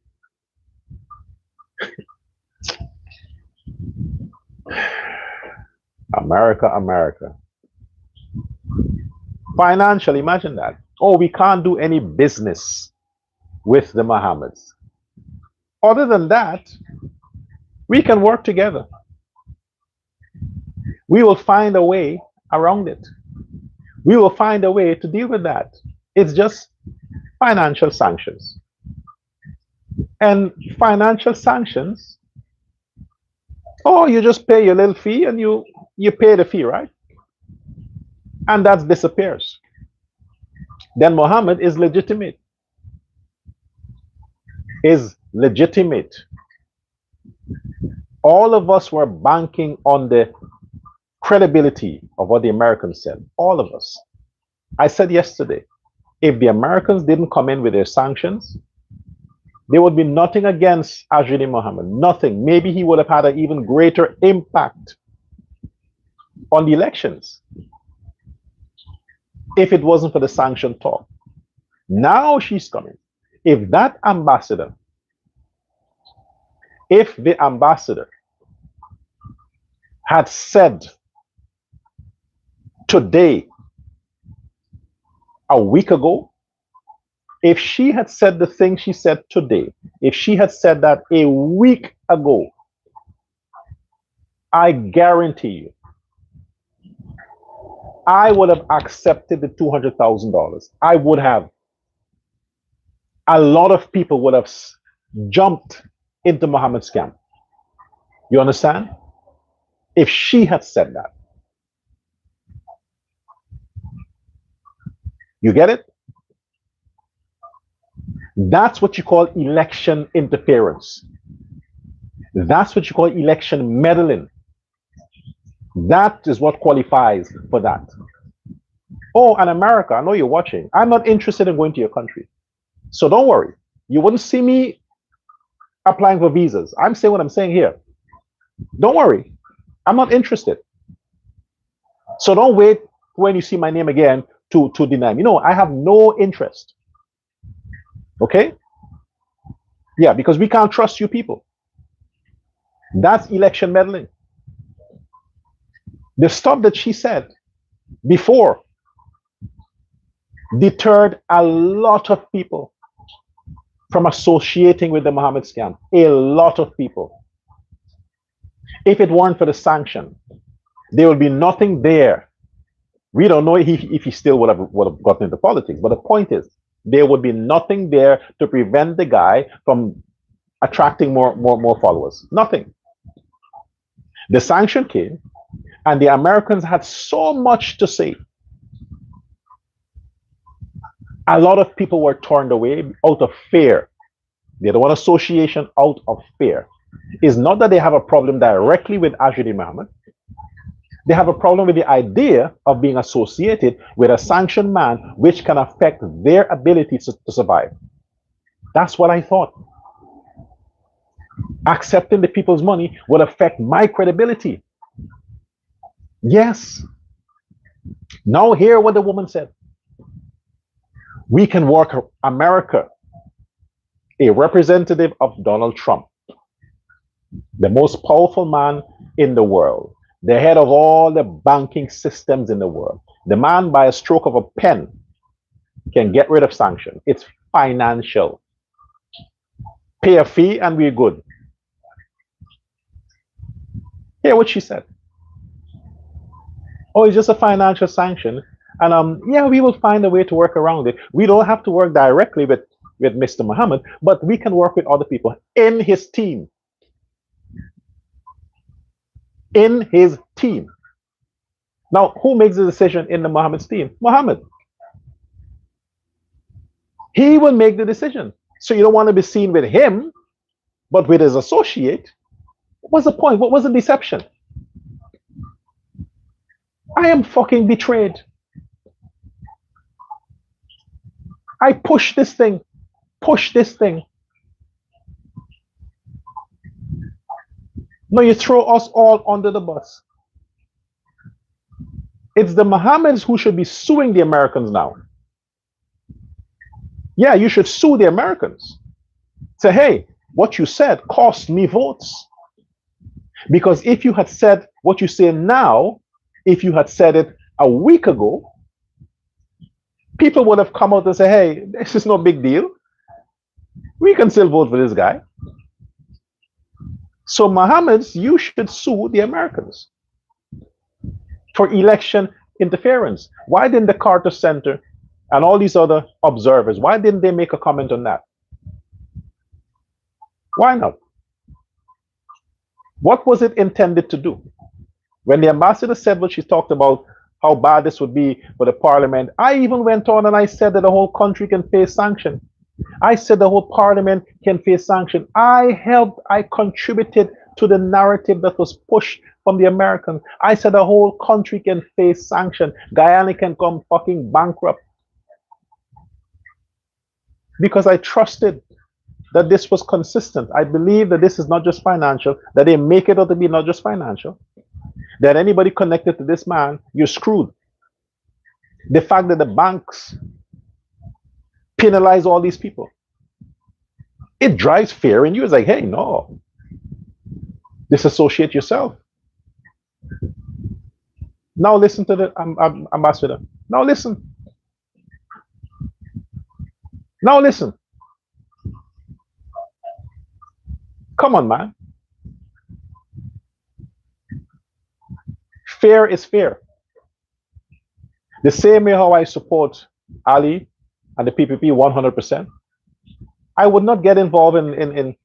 America, America. Financial, imagine that. Oh, we can't do any business with the Mohammeds. Other than that, we can work together. We will find a way around it. We will find a way to deal with that. It's just financial sanctions. And financial sanctions, oh, you just pay your little fee and you pay the fee, right? And that disappears. Then Mohammed is legitimate. Is legitimate. All of us were banking on the credibility of what the Americans said. All of us. I said yesterday, if the Americans didn't come in with their sanctions, there would be nothing against Azruddin Mohammed. Nothing. Maybe he would have had an even greater impact on the elections if it wasn't for the sanction talk. Now she's coming. If the ambassador had said today, a week ago, if she had said the thing she said today, if she had said that a week ago, I guarantee you, I would have accepted the $200,000. I would have. A lot of people would have jumped into Mohammed's camp. You understand? If she had said that. You get it? That's what you call election interference. That's what you call election meddling. That is what qualifies for that. Oh, and America, I know you're watching. I'm not interested in going to your country. So don't worry. You wouldn't see me applying for visas. I'm saying what I'm saying here. Don't worry. I'm not interested. So don't wait when you see my name again to deny me. No, I have no interest. Okay? Yeah, because we can't trust you people. That's election meddling. The stuff that she said before deterred a lot of people. from associating with the Mohammed scam. A lot of people. If it weren't for the sanction, there would be nothing there. We don't know if he still would have gotten into politics, but the point is, there would be nothing there to prevent the guy from attracting more followers. Nothing. The sanction came, and the Americans had so much to say. A lot of people were turned away out of fear. They don't want association out of fear. It's not that they have a problem directly with Azruddin Mohammed. They have a problem with the idea of being associated with a sanctioned man, which can affect their ability to survive. That's what I thought. Accepting the people's money will affect my credibility. Yes. Now hear what the woman said. We can work America, a representative of Donald Trump, the most powerful man in the world, the head of all the banking systems in the world. The man, by a stroke of a pen, can get rid of sanctions. It's financial. Pay a fee and we're good. Hear what she said. Oh, it's just a financial sanction. And yeah, we will find a way to work around it. We don't have to work directly with Mr. Mohammed, but we can work with other people in his team. In his team. Now, who makes the decision in the Mohammed's team? Mohammed. He will make the decision. So you don't want to be seen with him, but with his associate. What's the point? What was the deception? I am fucking betrayed. I push this thing. Push this thing. No, you throw us all under the bus. It's the Mohammeds who should be suing the Americans now. Yeah, you should sue the Americans. Say, hey, what you said cost me votes. Because if you had said what you say now, if you had said it a week ago, people would have come out and say, hey, this is no big deal. We can still vote for this guy. So Mohammeds, you should sue the Americans for election interference. Why didn't the Carter Center and all these other observers, why didn't they make a comment on that? Why not? What was it intended to do? When the ambassador said what she talked about, how bad this would be for the parliament, I even went on and I said that the whole country can face sanction. I said the whole parliament can face sanction. I contributed to the narrative that was pushed from the Americans. I said the whole country can face sanction. Guyana can come fucking bankrupt. Because I trusted that this was consistent. I believe that this is not just financial, that they make it out to be not just financial, that anybody connected to this man, you're screwed. The fact that the banks penalize all these people, it drives fear in you. It's like, hey, no, disassociate yourself. Now listen to the ambassador. Now listen. Now listen. Come on, man. Fear is fear. The same way how I support Ali and the PPP 100%. I would not get involved in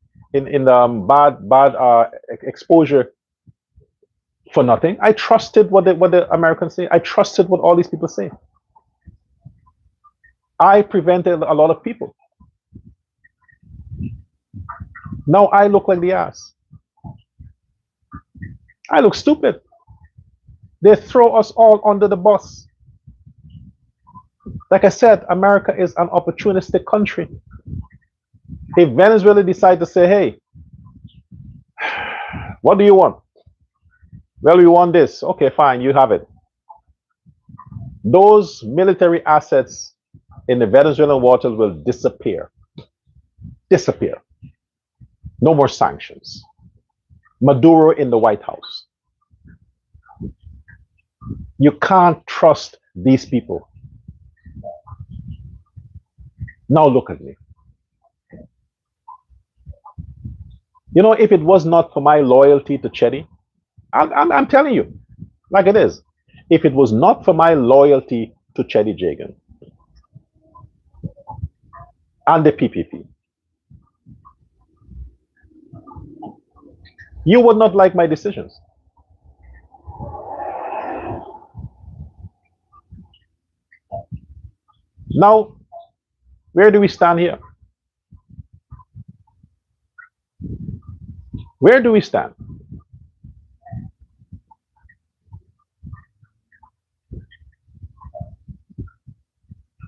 bad exposure for nothing. I trusted what the Americans say. I trusted what all these people say. I prevented a lot of people. Now I look like the ass. I look stupid. They throw us all under the bus. Like I said, America is an opportunistic country. If Venezuela decide to say, hey, what do you want? Well, we want this. Okay, fine, you have it. Those military assets in the Venezuelan waters will disappear. Disappear. No more sanctions. Maduro in the White House. You can't trust these people. Now look at me. You know, if it was not for my loyalty to Chetty, I'm telling you, like it is. If it was not for my loyalty to Chetty Jagan and the PPP, you would not like my decisions. Now, where do we stand here? Where do we stand?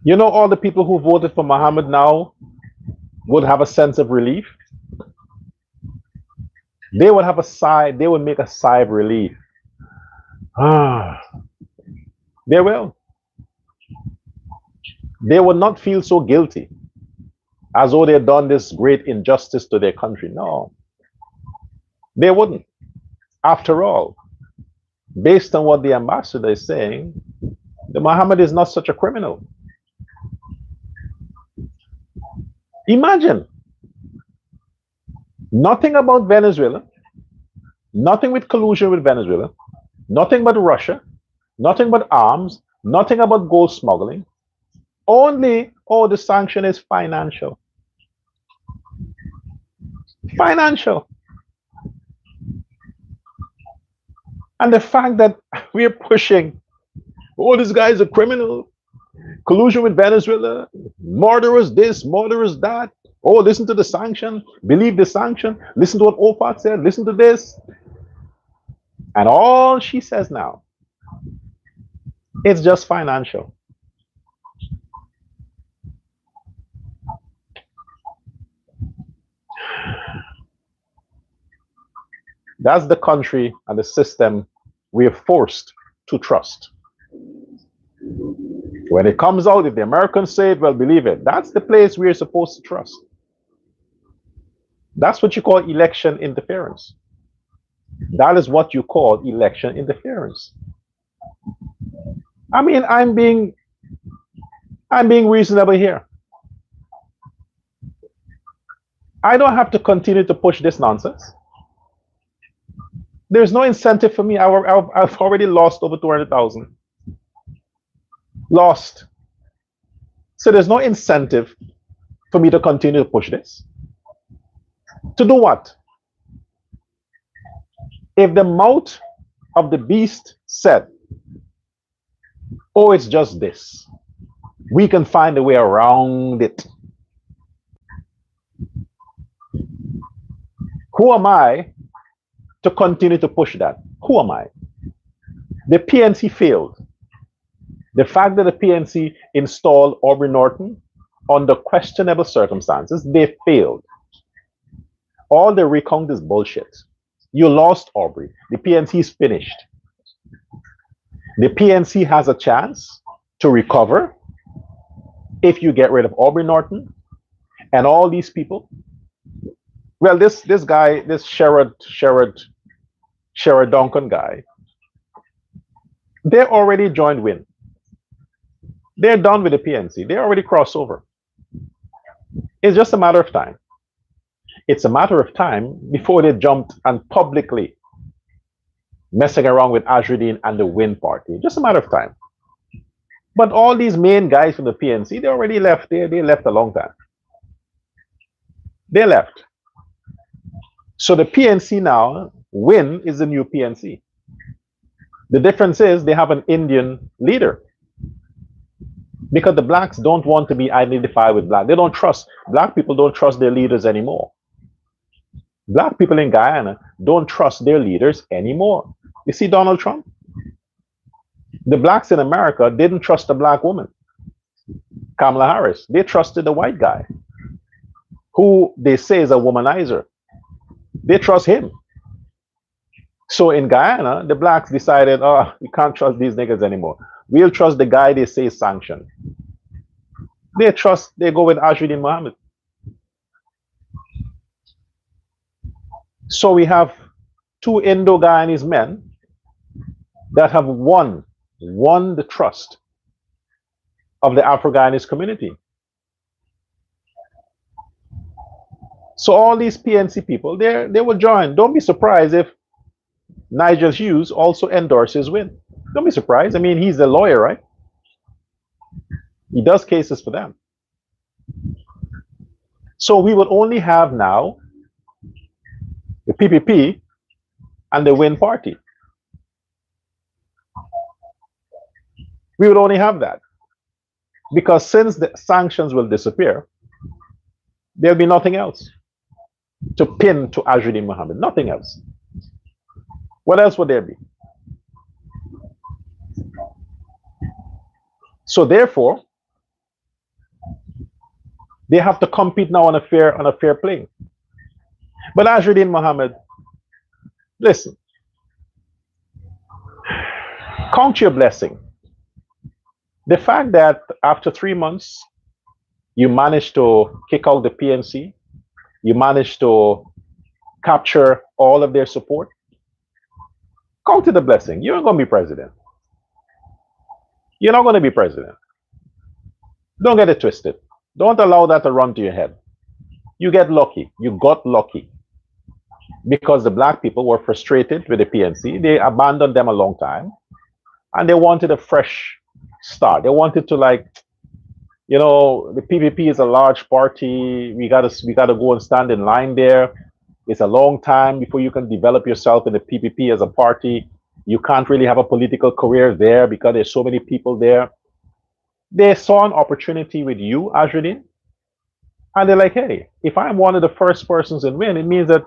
You know, all the people who voted for Mohammed now would have a sense of relief. They would have a sigh, they would make a sigh of relief. Ah, they will. They would not feel so guilty as though they had done this great injustice to their country. No, they wouldn't. After all, based on what the ambassador is saying, the Mohammed is not such a criminal. Imagine nothing about Venezuela, nothing with collusion with Venezuela, nothing but Russia, nothing but arms, nothing about gold smuggling. Only, oh, the sanction is financial. Financial. And the fact that we're pushing, oh, this guy is a criminal, collusion with Venezuela, murderers this, murderers that. Oh, listen to the sanction, believe the sanction, listen to what OPAC said, listen to this. And all she says now, it's just financial. That's the country and the system we are forced to trust. When it comes out, if the Americans say it, well, believe it. That's the place we are supposed to trust. That's what you call election interference. That is what you call election interference. I mean, I'm being reasonable here. I don't have to continue to push this nonsense. There's no incentive for me. I've already lost over 200,000. Lost. So there's no incentive for me to continue to push this. To do what? If the mouth of the beast said, oh, it's just this, we can find a way around it. Who am I to continue to push that? Who am I? The PNC failed. The fact that the PNC installed Aubrey Norton under questionable circumstances, they failed. All the recount is bullshit. You lost Aubrey. The PNC is finished. The PNC has a chance to recover if you get rid of Aubrey Norton and all these people. Well, this guy, this Sherrod Duncan guy, they're already joined Win. They're done with the PNC. They already crossed over. It's just a matter of time. It's a matter of time before they jumped and publicly messing around with Azruddin and the Win party. Just a matter of time. But all these main guys from the PNC, they already left. They left a long time. They left. So the PNC now, Win is the new PNC. The difference is they have an Indian leader. Because the blacks don't want to be identified with black. They don't trust. Black people don't trust their leaders anymore. Black people in Guyana don't trust their leaders anymore. You see Donald Trump? The blacks in America didn't trust a black woman, Kamala Harris. They trusted the white guy, who they say is a womanizer. They trust him. So in Guyana, the blacks decided, oh, we can't trust these niggas anymore. We'll trust the guy they say is sanctioned. They go with Azruddin Mohammed. So we have two Indo-Guyanese men that have won the trust of the Afro-Guyanese community. So all these PNC people, they will join. Don't be surprised if Nigel Hughes also endorses Win. Don't be surprised. I mean, he's a lawyer, right? He does cases for them. So we would only have now the PPP and the Win party. We would only have that. Because since the sanctions will disappear, there'll be nothing else to pin to Azruddin Mohammed. Nothing else. What else would there be? So therefore, they have to compete now on a fair plane. But Azruddin Mohammed, listen, count your blessing. The fact that after 3 months, you managed to kick out the PNC, you managed to capture all of their support, count it a blessing. You're going to be president. You're not going to be president. Don't get it twisted. Don't allow that to run to your head. You get lucky. You got lucky. Because the black people were frustrated with the PNC. They abandoned them a long time. And they wanted a fresh start. They wanted to, like, you know, the PPP is a large party. We gotta go and stand in line there. It's a long time before you can develop yourself in the PPP as a party. You can't really have a political career there because there's so many people there. They saw an opportunity with you, Azruddin, and they're like, hey, if I'm one of the first persons in Win, it means that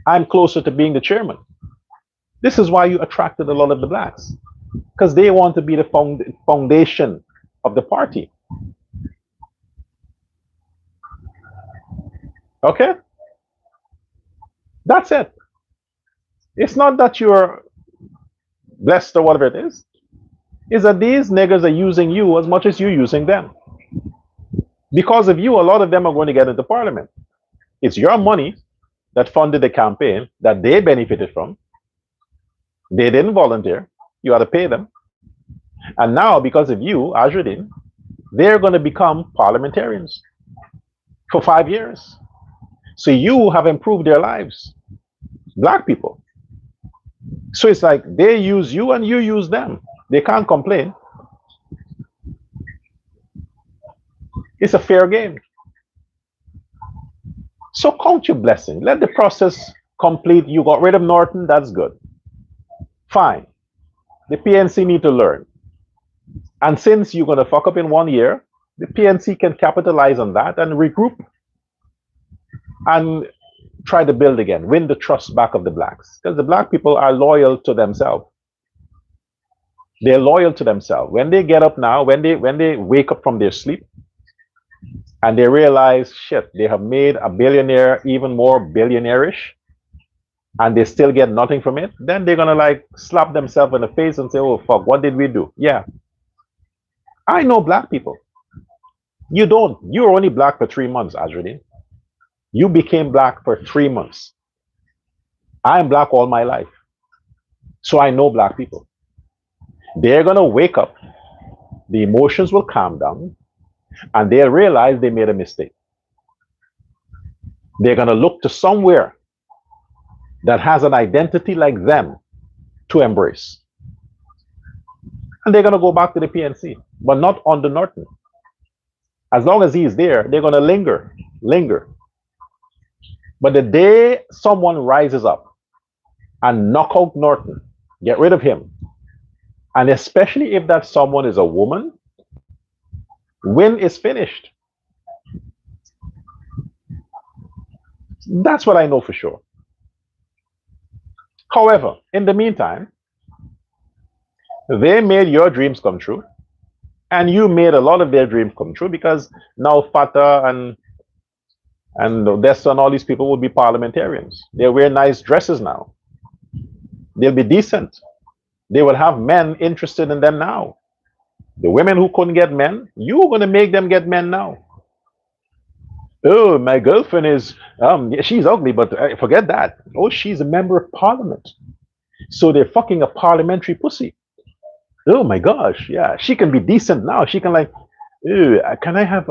I'm closer to being the chairman. This is why you attracted a lot of the blacks, because they want to be the foundation of the party. Okay? That's it. It's not that you're blessed or whatever it is. It's that these niggas are using you as much as you're using them. Because of you, a lot of them are going to get into parliament. It's your money that funded the campaign that they benefited from. They didn't volunteer. You had to pay them. And now, because of you, Azruddin, they're going to become parliamentarians for 5 years. So you have improved their lives, black people. So it's like they use you and you use them. They can't complain. It's a fair game. So count your blessing. Let the process complete. You got rid of Norton, that's good. Fine. The PNC need to learn. And since you're going to fuck up in 1 year, the PNC can capitalize on that and regroup and try to build again, win the trust back of the blacks. Because the black people are loyal to themselves. They're loyal to themselves. When they get up now, when they wake up from their sleep and they realize, shit, they have made a billionaire even more billionaire-ish, and they still get nothing from it, then they're gonna like slap themselves in the face and say, oh fuck, what did we do? Yeah. I know black people. You don't. You were only black for 3 months, Azruddin. You became black for 3 months. I'm black all my life. So I know black people. They're gonna wake up, the emotions will calm down, and they'll realize they made a mistake. They're gonna look to somewhere that has an identity like them to embrace. And they're gonna go back to the PNC, but not under Norton. As long as he's there, they're gonna linger. But the day someone rises up and knock out Norton, get rid of him, and especially if that someone is a woman, Win is finished. That's what I know for sure. However, in the meantime, they made your dreams come true, and you made a lot of their dreams come true, because now Fatah and Odessa and all these people will be parliamentarians. They'll wear nice dresses now. They'll be decent. They will have men interested in them now. The women who couldn't get men, you're going to make them get men now. Oh, my girlfriend is, she's ugly, but forget that. Oh, she's a member of parliament. So they're fucking a parliamentary pussy. Oh my gosh, yeah, she can be decent now. She can, like, "Ew, can I have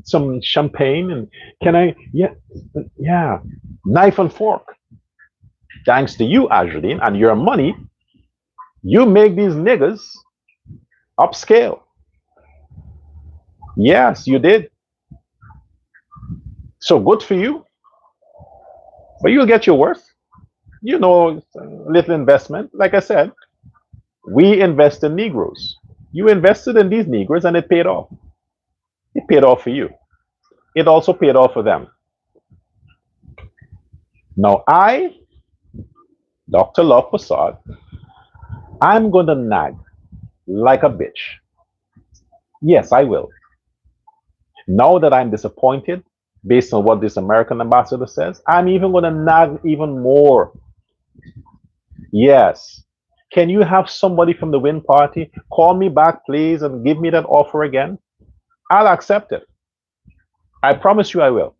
some champagne? And can I, yeah, knife and fork. Thanks to you, Azruddin, and your money, you make these niggas upscale. Yes, you did. So good for you, but you'll get your worth. You know, little investment. Like I said, we invest in Negroes. You invested in these Negroes and it paid off. It paid off for you. It also paid off for them. Now, Dr. Love Prasad, I'm going to nag like a bitch. Yes, I will. Now that I'm disappointed based on what this American ambassador says, I'm even going to nag even more. Yes. Can you have somebody from the Win Party call me back, please, and give me that offer again? I'll accept it. I promise you I will.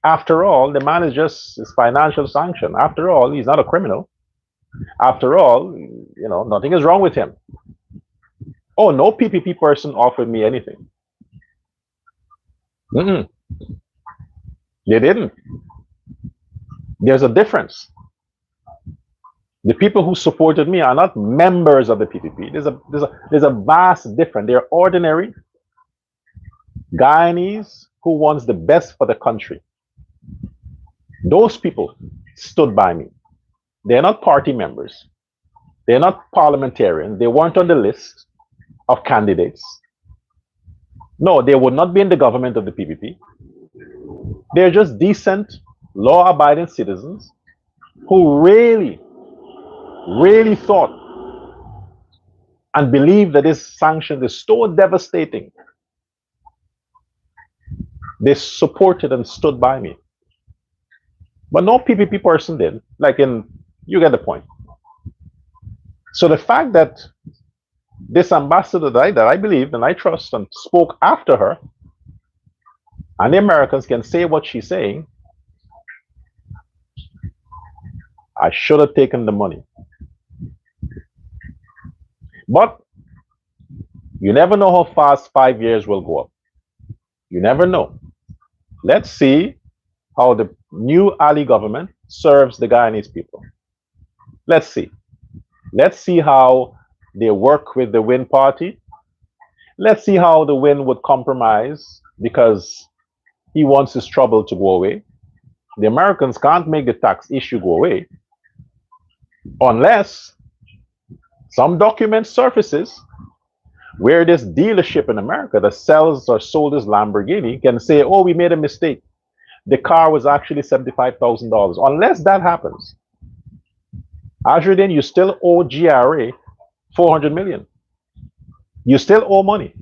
After all, the man is just his financial sanction. After all, he's not a criminal. After all, nothing is wrong with him. Oh, no PPP person offered me anything. Mm-mm. They didn't. There's a difference. The people who supported me are not members of the PPP. There's a vast difference. They're ordinary Guyanese who wants the best for the country. Those people stood by me. They're not party members. They're not parliamentarians. They weren't on the list of candidates. No, they would not be in the government of the PPP. They're just decent, law-abiding citizens who really, really thought and believed that this sanction is so devastating. They supported and stood by me. But no PPP person did. You get the point. So the fact that this ambassador that I believe and I trust and spoke after her, and the Americans can say what she's saying, I should have taken the money. But you never know how fast 5 years will go up. You never know. Let's see how the new Ali government serves the Guyanese people. Let's see. Let's see how they work with the Win Party. Let's see how the Win would compromise because he wants his trouble to go away. The Americans can't make the tax issue go away unless some document surfaces where this dealership in America that sells or sold this Lamborghini can say, oh, we made a mistake. The car was actually $75,000. Unless that happens, Azruddin, you still owe GRA 400 million. You still owe money.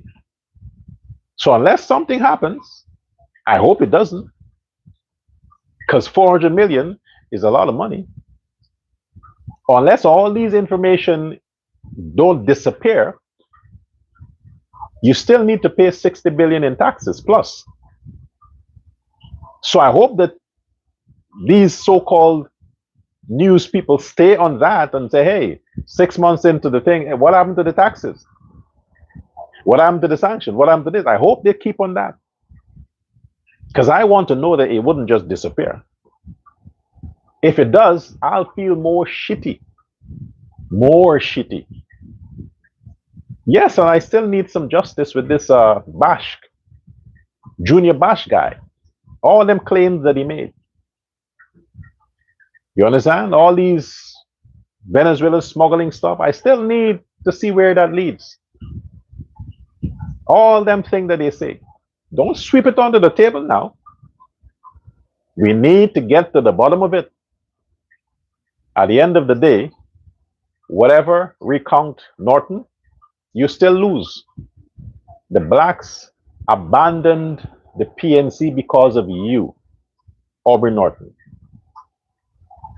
So unless something happens, I hope it doesn't, because 400 million is a lot of money. Unless all these information don't disappear, you still need to pay 60 billion in taxes plus. So I hope that these so-called news people stay on that and say, hey, 6 months into the thing, what happened to the taxes? What happened to the sanction? What happened to this? I hope they keep on that. Because I want to know that it wouldn't just disappear. If it does, I'll feel more shitty. More shitty. Yes, and I still need some justice with this Bash, Junior Bash guy. All them claims that he made. You understand? All these Venezuela smuggling stuff, I still need to see where that leads. All them things that they say. Don't sweep it under the table now. We need to get to the bottom of it. At the end of the day, whatever recount Norton, you still lose. The blacks abandoned the PNC because of you, Aubrey Norton.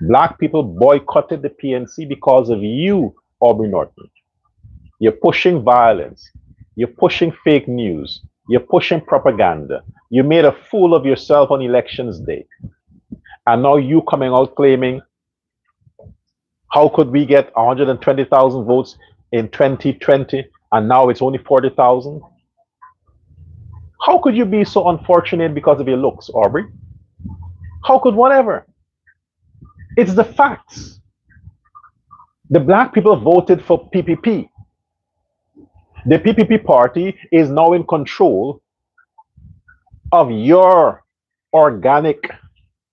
Black people boycotted the PNC because of you, Aubrey Norton. You're pushing violence. You're pushing fake news. You're pushing propaganda. You made a fool of yourself on elections day. And now you coming out claiming, how could we get 120,000 votes in 2020 and now it's only 40,000? How could you be so unfortunate because of your looks, Aubrey? How could whatever? It's the facts. The black people voted for PPP. The PPP party is now in control of your organic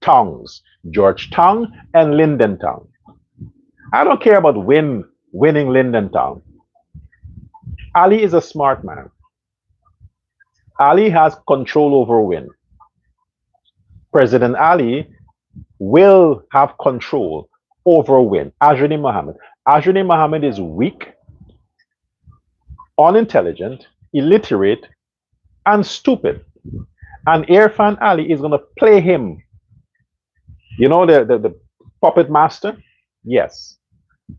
towns, Georgetown and Linden town. I don't care about winning Linden town. Ali is a smart man. Ali has control over Win. President Ali will have control over Win. Azruddin Mohammed. Azruddin Mohammed is weak, unintelligent, illiterate, and stupid. And Irfan Ali is going to play him. You know the puppet master? Yes.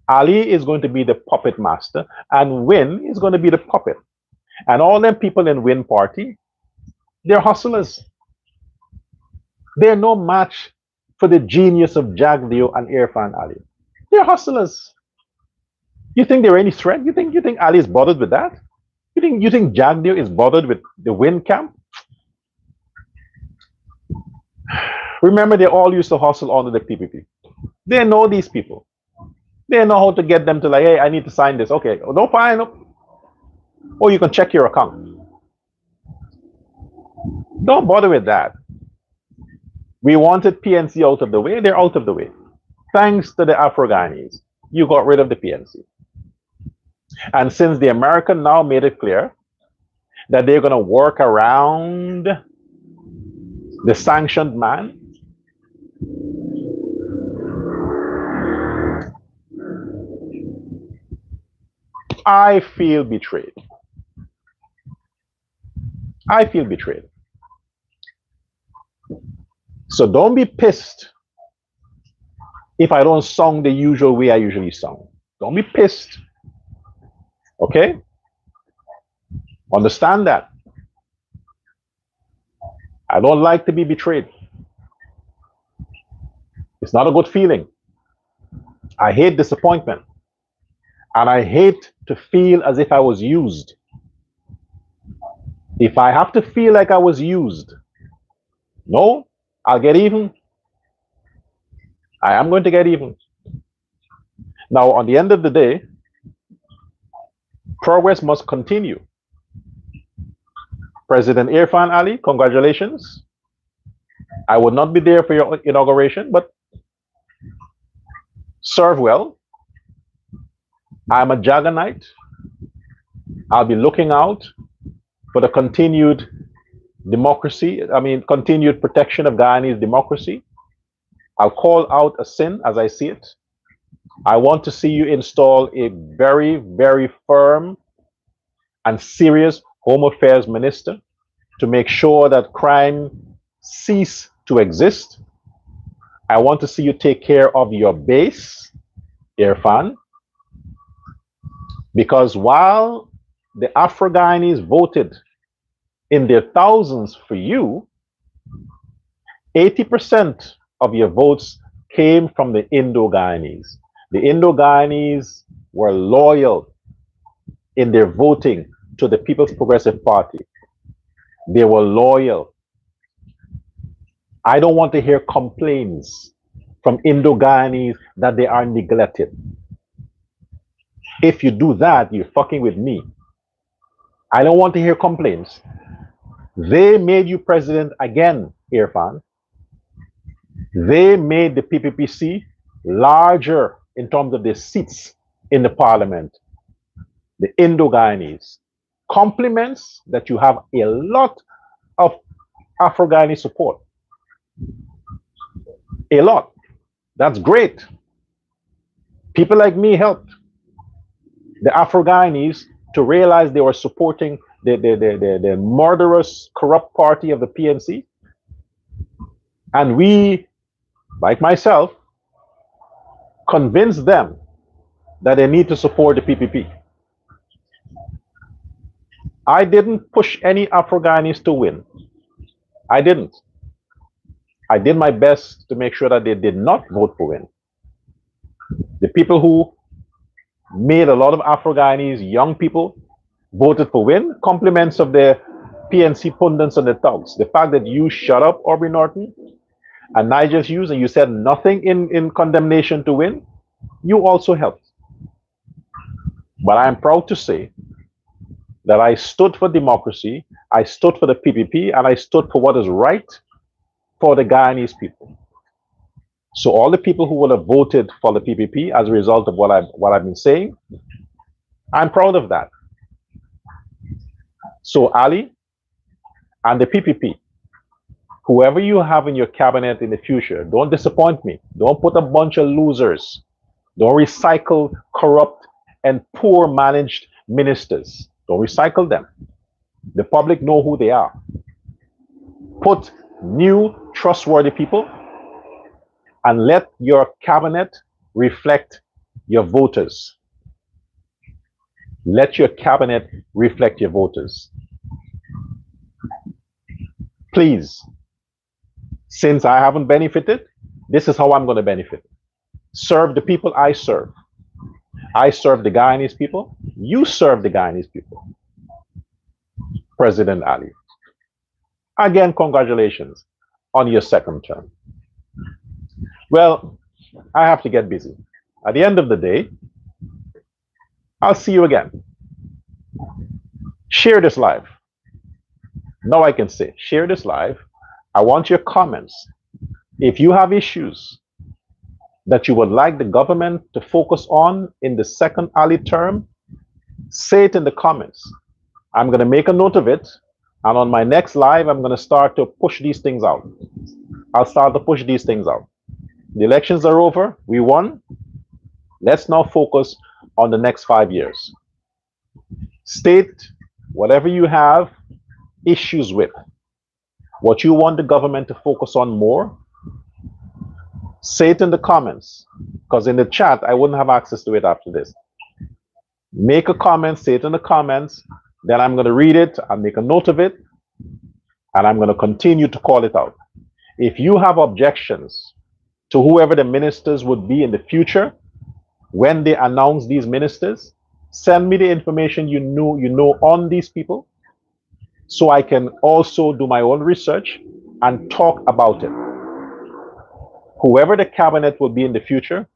Ali is going to be the puppet master, and Win is going to be the puppet. And all them people in Win party, they're hustlers. They're no match for the genius of Jagdeo and Irfan Ali. They're hustlers. You think they're any threat? You think Ali is bothered with that? You think Jagdeo is bothered with the Win camp? Remember, they all used to hustle under the PPP. They know these people. They know how to get them to like, hey, I need to sign this. Okay, no, fine. No. Or you can check your account. Don't bother with that. We wanted PNC out of the way. They're out of the way. Thanks to the Afro-Guyanese, you got rid of the PNC. And since the American now made it clear that they're going to work around the sanctioned man, I feel betrayed. I feel betrayed. So don't be pissed if I don't song the usual way I usually song. Don't be pissed. Okay? Understand that. I don't like to be betrayed. It's not a good feeling. I hate disappointment. And I hate to feel as if I was used. If I have to feel like I was used, no, I'll get even. I am going to get even. Now, on the end of the day, progress must continue. President Irfan Ali, congratulations. I would not be there for your inauguration, but serve well. I'm a Jaganite. I'll be looking out for the continued continued protection of Guyanese democracy. I'll call out a sin as I see it. I want to see you install a very, very firm and serious Home Affairs Minister to make sure that crime cease to exist. I want to see you take care of your base, Irfan, because while the Afro-Guyanese voted in their thousands for you, 80% of your votes came from the Indo-Guyanese. The Indo-Guyanese were loyal in their voting to the People's Progressive Party. They were loyal. I don't want to hear complaints from Indo-Guyanese that they are neglected. If you do that, you're fucking with me. I don't want to hear complaints. They made you president again, Irfan. They made the PPPC larger in terms of their seats in the parliament. The Indo-Guyanese. Compliments that you have a lot of Afro-Guyanese support. A lot. That's great. People like me helped the Afro-Guyanese to realize they were supporting the murderous, corrupt party of the PNC. And we, like myself, convinced them that they need to support the PPP. I didn't push any Afro-Guyanese to win. I didn't. I did my best to make sure that they did not vote for win. The people who made a lot of Afro-Guyanese young people voted for win, compliments of the PNC pundits and the thugs. The fact that you shut up Aubrey Norton and Nigel Hughes and you said nothing in condemnation to win, you also helped. But I am proud to say that I stood for democracy, I stood for the PPP, and I stood for what is right for the Guyanese people. So all the people who will have voted for the PPP as a result of what I've been saying, I'm proud of that. So Ali and the PPP, whoever you have in your cabinet in the future, don't disappoint me. Don't put a bunch of losers. Don't recycle corrupt and poor managed ministers. Don't recycle them. The public know who they are. Put new, trustworthy people and let your cabinet reflect your voters. Let your cabinet reflect your voters. Please, since I haven't benefited, this is how I'm going to benefit. Serve the people I serve. I serve the Guyanese people. You serve the Guyanese people. President Ali. Again, congratulations on your second term. Well, I have to get busy. At the end of the day, I'll see you again. Share this live. Now I can say, share this live. I want your comments. If you have issues that you would like the government to focus on in the second Ali term, say it in the comments. I'm going to make a note of it. And on my next live, I'm going to start to push these things out. I'll start to push these things out. The elections are over. We won. Let's now focus on the next 5 years. State whatever you have issues with, what you want the government to focus on more. Say it in the comments, because in the chat, I wouldn't have access to it after this. Make a comment, say it in the comments, then I'm going to read it, I'll make a note of it, and I'm going to continue to call it out. If you have objections to whoever the ministers would be in the future, when they announce these ministers, send me the information you know on these people, so I can also do my own research and talk about it. Whoever the cabinet will be in the future,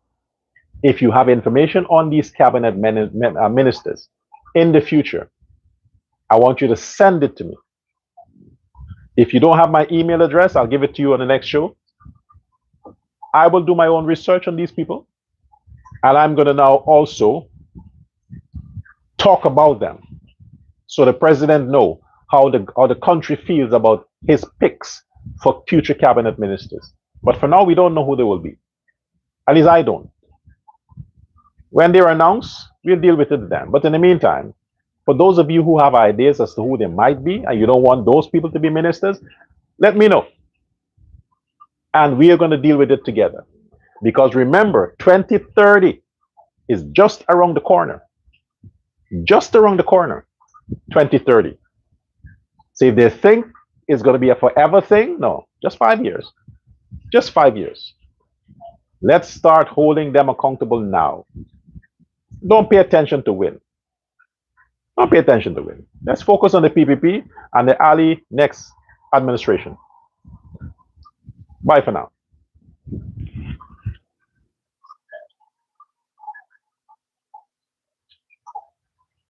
if you have information on these cabinet ministers in the future, I want you to send it to me. If you don't have my email address, I'll give it to you on the next show. I will do my own research on these people, and I'm going to now also talk about them so the president knows how the country feels about his picks for future cabinet ministers. But for now, we don't know who they will be. At least I don't. When they're announced, we'll deal with it then. But in the meantime, for those of you who have ideas as to who they might be, and you don't want those people to be ministers, let me know. And we are going to deal with it together. Because remember, 2030 is just around the corner. Just around the corner, 2030. So if they think it's going to be a forever thing, no, just 5 years. Just 5 years. Let's start holding them accountable now. Don't pay attention to win. Don't pay attention to win. Let's focus on the PPP and the Ali next administration. Bye for now.